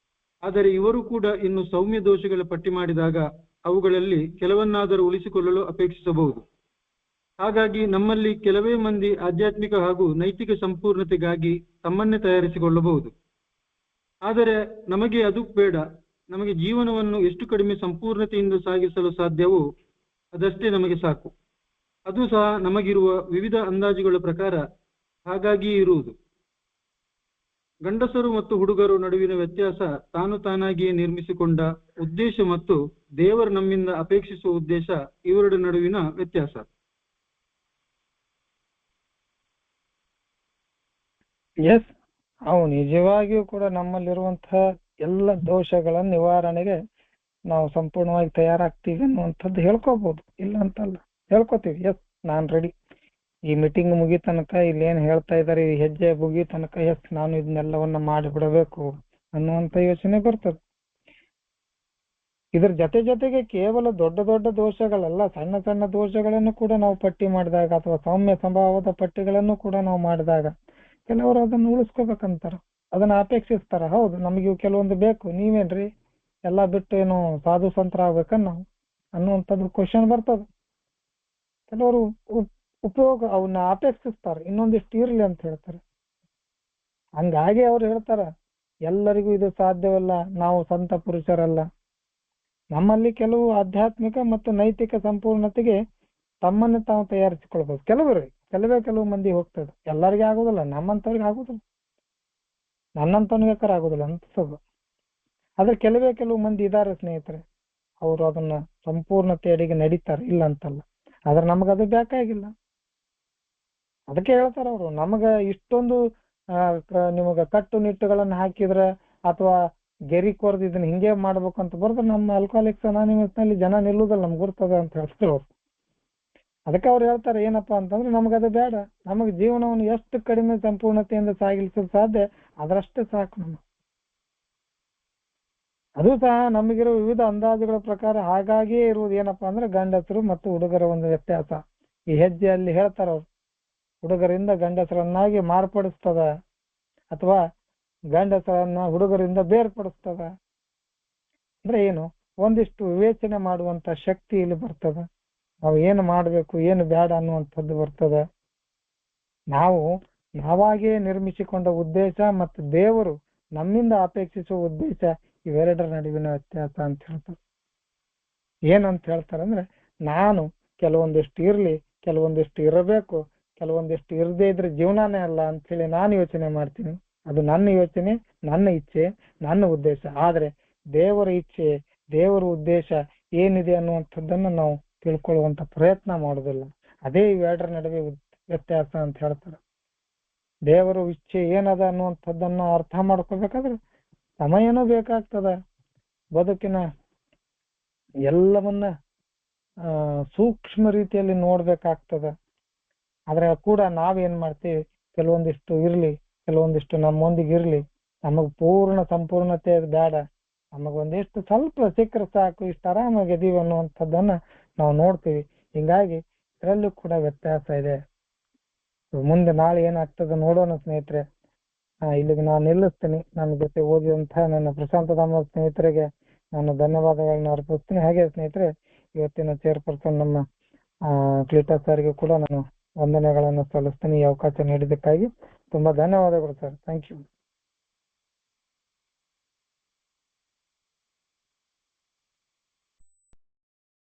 Speaker 3: ಆದರೆ ಇವರು ಕೂಡ ಇನ್ನು ಸೌಮ್ಯ ದೋಷಗಳ ಪಟ್ಟಿ ಮಾಡಿದಾಗ ಅವುಗಳಲ್ಲಿ ಕೆಲವನ್ನಾದರೂ ಉಳಿಸಿಕೊಳ್ಳಲು ಅಪೇಕ್ಷಿಸಬಹುದು. ಹಾಗಾಗಿ ನಮ್ಮಲ್ಲಿ ಕೆಲವೇ ಮಂದಿ ಆಧ್ಯಾತ್ಮಿಕ ಹಾಗೂ ನೈತಿಕ ಸಂಪೂರ್ಣತೆಗಾಗಿ ತಮ್ಮನ್ನೇ ತಯಾರಿಸಿಕೊಳ್ಳಬಹುದು. ಆದರೆ ನಮಗೆ ಅದು ಬೇಡ. ನಮಗೆ ಜೀವನವನ್ನು ಎಷ್ಟು ಕಡಿಮೆ ಸಂಪೂರ್ಣತೆಯಿಂದ ಸಾಗಿಸಲು ಸಾಧ್ಯವೋ ಅದಷ್ಟೇ ನಮಗೆ ಸಾಕು. ಅದು ಸಹ ನಮಗಿರುವ ವಿವಿಧ ಅಂದಾಜುಗಳ ಪ್ರಕಾರ ಹಾಗಾಗಿ ಇರುವುದು. ಗಂಡಸರು ಮತ್ತು ಹುಡುಗರು ನಡುವಿನ ವ್ಯತ್ಯಾಸ ತಾನಾಗಿಯೇ ನಿರ್ಮಿಸಿಕೊಂಡ ಉದ್ದೇಶ ಮತ್ತು ದೇವರು ನಮ್ಮಿಂದ ಅಪೇಕ್ಷಿಸುವ ಉದ್ದೇಶ, ಇವೆರಡು ನಡುವಿನ ವ್ಯತ್ಯಾಸ.
Speaker 1: ಎಸ್, ಅವು ನಿಜವಾಗಿಯೂ ಕೂಡ ನಮ್ಮಲ್ಲಿರುವಂತಹ ಎಲ್ಲ ದೋಷಗಳ ನಿವಾರಣೆಗೆ ನಾವು ಸಂಪೂರ್ಣವಾಗಿ ತಯಾರಾಗ್ತೀವಿ ಅನ್ನುವಂಥದ್ದು ಹೇಳ್ಕೋಬಹುದು, ಇಲ್ಲ ಅಂತಲ್ಲ, ಹೇಳ್ಕೊತೀವಿ. ಎಸ್, ನಾನ್ ರೆಡಿ. ಈ ಮೀಟಿಂಗ್ ಮುಗಿ ತನಕ ಇಲ್ಲಿ ಏನ್ ಹೇಳ್ತಾ ಇದಾರೆ, ಈ ಹೆಜ್ಜೆ ಮುಗಿ ತನಕ ಎಸ್ ನಾನು ಇದನ್ನೆಲ್ಲವನ್ನ ಮಾಡಿಬಿಡಬೇಕು ಅನ್ನುವಂತ ಯೋಚನೆ ಬರ್ತದೆ. ಇದ್ರ ಜೊತೆಗೆ ಕೇವಲ ದೊಡ್ಡ ದೊಡ್ಡ ದೋಷಗಳಲ್ಲ, ಸಣ್ಣ ಸಣ್ಣ ದೋಷಗಳನ್ನು ಕೂಡ ನಾವು ಪಟ್ಟಿ ಮಾಡಿದಾಗ ಅಥವಾ ಸೌಮ್ಯ ಸ್ವಭಾವದ ಪಟ್ಟಿಗಳನ್ನು ಕೂಡ ನಾವು ಮಾಡಿದಾಗ ಕೆಲವರು ಅದನ್ನು ಉಳಿಸ್ಕೋಬೇಕಂತಾರ, ಅದನ್ನ ಅಪೇಕ್ಷಿಸ್ತಾರ. ಹೌದು, ನಮಗೆ ಕೆಲವೊಂದು ಬೇಕು, ನೀವೇನ್ರಿ ಎಲ್ಲಾ ಬಿಟ್ಟು ಏನು ಸಾಧು ಸಂತರ ಆಗ್ಬೇಕನ್ ನಾವು ಅನ್ನುವಂಥದ್ದು ಕ್ವಶನ್ ಬರ್ತದೆ. ಕೆಲವರು ಉಪಯೋಗ ಅವನ್ನ ಅಪೇಕ್ಷಿಸ್ತಾರೆ, ಇನ್ನೊಂದಿಷ್ಟು ಇರ್ಲಿ ಅಂತ ಹೇಳ್ತಾರೆ. ಹಂಗಾಗಿ ಅವ್ರು ಹೇಳ್ತಾರ ಎಲ್ಲರಿಗೂ ಇದು ಸಾಧ್ಯವಲ್ಲ, ನಾವು ಸಂತ ಪುರುಷರಲ್ಲ. ನಮ್ಮಲ್ಲಿ ಕೆಲವು ಆಧ್ಯಾತ್ಮಿಕ ಮತ್ತು ನೈತಿಕ ಸಂಪೂರ್ಣತೆಗೆ ತಮ್ಮನ್ನು ತಾವು ತಯಾರಿಸಿಕೊಳ್ಬಹುದು. ಕೆಲವು ಮಂದಿ ಹೋಗ್ತದೆ, ಎಲ್ಲರಿಗೆ ಆಗೋದಿಲ್ಲ, ನಮ್ಮಂತವ್ರಿಗೆ ಆಗೋದಿಲ್ಲ, ನನ್ನಂತವನಿಗೆ ಆಗೋದಿಲ್ಲ ಅನ್ಸೋದು. ಆದ್ರೆ ಕೆಲವು ಮಂದಿ ಇದಾರೆ ಸ್ನೇಹಿತರೆ, ಅವರು ಅದನ್ನ ಸಂಪೂರ್ಣತೆಯಡಿಗೆ ನಡೀತಾರೆ, ಇಲ್ಲ ಅಂತಲ್ಲ. ಆದ್ರೆ ನಮಗದು ಬೇಕಾಗಿಲ್ಲ. ಅದಕ್ಕೆ ಹೇಳ್ತಾರ ಅವರು, ನಮಗ ಇಷ್ಟೊಂದು ನಿಮಗ ಕಟ್ಟುನಿಟ್ಟುಗಳನ್ನ ಹಾಕಿದ್ರೆ ಅಥವಾ ಗೆರಿ ಕೊರ್ದು ಇದನ್ನ ಹಿಂಗೆ ಮಾಡ್ಬೇಕು ಅಂತ ಬರೆದ್ರೆ ನಮ್ಮ ಆಲ್ಕೋಹಾಲಿಕ್ಸ್ ಅನಾನಿಮಸ್ ನಲ್ಲಿ ಜನ ನಿಲ್ಲುದಲ್ಲ, ನಮ್ಗೆ ಗುರ್ತದ ಅಂತ ಹೇಳ್ತಾರೆ ಅವ್ರು. ಅದಕ್ಕೆ ಅವ್ರು ಹೇಳ್ತಾರೆ ಏನಪ್ಪಾ ಅಂತಂದ್ರೆ, ನಮಗದು ಬೇಡ, ನಮಗ್ ಜೀವನವನ್ನು ಎಷ್ಟು ಕಡಿಮೆ ಸಂಪೂರ್ಣತೆಯಿಂದ ಸಾಗಿಸಲು ಸಾಧ್ಯ ಅದರಷ್ಟೇ ಸಾಕು ನಮಗೆ. ಅದು ಸಹ ನಮಗಿರೋ ವಿವಿಧ ಅಂದಾಜುಗಳ ಪ್ರಕಾರ ಹಾಗಾಗಿಯೇ ಇರುವುದು. ಏನಪ್ಪಾ ಅಂದ್ರೆ ಗಂಡಸರು ಮತ್ತು ಹುಡುಗರ ಒಂದು ವ್ಯತ್ಯಾಸ. ಈ ಹೆಜ್ಜೆಯಲ್ಲಿ ಹೇಳ್ತಾರ ಅವ್ರು, ಹುಡುಗರಿಂದ ಗಂಡಸರನ್ನಾಗಿ ಮಾರ್ಪಡಿಸ್ತದ ಅಥವಾ ಗಂಡಸರನ್ನ ಹುಡುಗರಿಂದ ಬೇರ್ಪಡಿಸ್ತದ ಅಂದ್ರೆ ಏನು, ಒಂದಿಷ್ಟು ವಿವೇಚನೆ ಮಾಡುವಂತ ಶಕ್ತಿ ಇಲ್ಲಿ ಬರ್ತದ. ನಾವು ಏನು ಮಾಡ್ಬೇಕು ಏನು ಬೇಡ ಅನ್ನುವಂಥದ್ದು ಬರ್ತದ. ನಾವಾಗೇ ನಿರ್ಮಿಸಿಕೊಂಡ ಉದ್ದೇಶ ಮತ್ತು ದೇವರು ನಮ್ಮಿಂದ ಅಪೇಕ್ಷಿಸುವ ಉದ್ದೇಶ, ಇವೆರಡರ ನಡುವಿನ ವ್ಯತ್ಯಾಸ ಅಂತ ಹೇಳ್ತಾರೆ. ಏನಂತ ಹೇಳ್ತಾರಂದ್ರೆ, ನಾನು ಕೆಲವೊಂದಿಷ್ಟು ಇರ್ಲಿ, ಕೆಲವೊಂದಿಷ್ಟು ಇರಬೇಕು, ಕೆಲವೊಂದಿಷ್ಟು ಇರದೇ ಇದ್ರೆ ಜೀವನಾನೇ ಅಲ್ಲ ಅಂತ ಹೇಳಿ ನಾನು ಯೋಚನೆ ಮಾಡ್ತೀನಿ. ಅದು ನನ್ನ ಯೋಚನೆ, ನನ್ನ ಇಚ್ಛೆ, ನನ್ನ ಉದ್ದೇಶ. ಆದ್ರೆ ದೇವರ ಇಚ್ಛೆ, ದೇವರ ಉದ್ದೇಶ ಏನಿದೆ ಅನ್ನುವಂಥದ್ದನ್ನ ನಾವು ತಿಳ್ಕೊಳ್ಳುವಂತ ಪ್ರಯತ್ನ ಮಾಡೋದಿಲ್ಲ. ಅದೇ ಇವೆರಡರ ನಡುವೆ ವ್ಯತ್ಯಾಸ ಅಂತ ಹೇಳ್ತಾರೆ. ದೇವರ ಇಚ್ಛೆ ಏನದ ಅನ್ನುವಂಥದ್ದನ್ನ ಅರ್ಥ ಮಾಡ್ಕೋಬೇಕಾದ್ರೆ ಸಮಯನೂ ಬೇಕಾಗ್ತದ. ಬದುಕಿನ ಎಲ್ಲವನ್ನ ಸೂಕ್ಷ್ಮ ರೀತಿಯಲ್ಲಿ ನೋಡ್ಬೇಕಾಗ್ತದ. ಆದ್ರೆ ಕೂಡ ನಾವೇನ್ ಮಾಡ್ತೀವಿ, ಕೆಲವೊಂದಿಷ್ಟು ಇರ್ಲಿ, ಕೆಲವೊಂದಿಷ್ಟು ನಮ್ಮೊಂದಿಗೆ ಇರ್ಲಿ, ನಮಗ್ ಸಂಪೂರ್ಣತೆ ಬೇಡ, ನಮಗೊಂದಿಷ್ಟು ಸ್ವಲ್ಪ ಸಿಕ್ಕರೆ ಸಾಕು, ಇಷ್ಟು ಆರಾಮಾಗಿ ಇದೀವಿ ಅನ್ನುವಂಥದ್ದನ್ನ ನಾವು ನೋಡ್ತೀವಿ. ಹಿಂಗಾಗಿ ಇದರಲ್ಲೂ ಕೂಡ ವ್ಯತ್ಯಾಸ ಇದೆ. ಮುಂದೆ ನಾಳೆ ಏನಾಗ್ತದೆ ನೋಡೋಣ ಸ್ನೇಹಿತರೆ. ಇಲ್ಲಿಗೆ ನಾನು ನಿಲ್ಲಿಸ್ತೀನಿ. ನನ್ನ ಜೊತೆ ಓದಿದಂತಹ ನನ್ನ ಪ್ರಶಾಂತ ಧಾಮ ಸ್ನೇಹಿತರಿಗೆ ನಾನು ಧನ್ಯವಾದಗಳನ್ನ ಅರ್ಪಿಸ್ತೀನಿ. ಹಾಗೆ ಸ್ನೇಹಿತರೆ, ಇವತ್ತಿನ ಚೇರ್ಪರ್ಸನ್ ನಮ್ಮ ಕ್ಲೀಟಾ ಸರ್ಗೆ ಕೂಡ ನಾನು ವಂದನೆಗಳನ್ನು ಸಲ್ಲಿಸ್ತೀನಿ. ಈ ಅವಕಾಶ ನೀಡಿದ್ದಕ್ಕಾಗಿ ತುಂಬಾ ಧನ್ಯವಾದಗಳು ಸರ್. Thank you.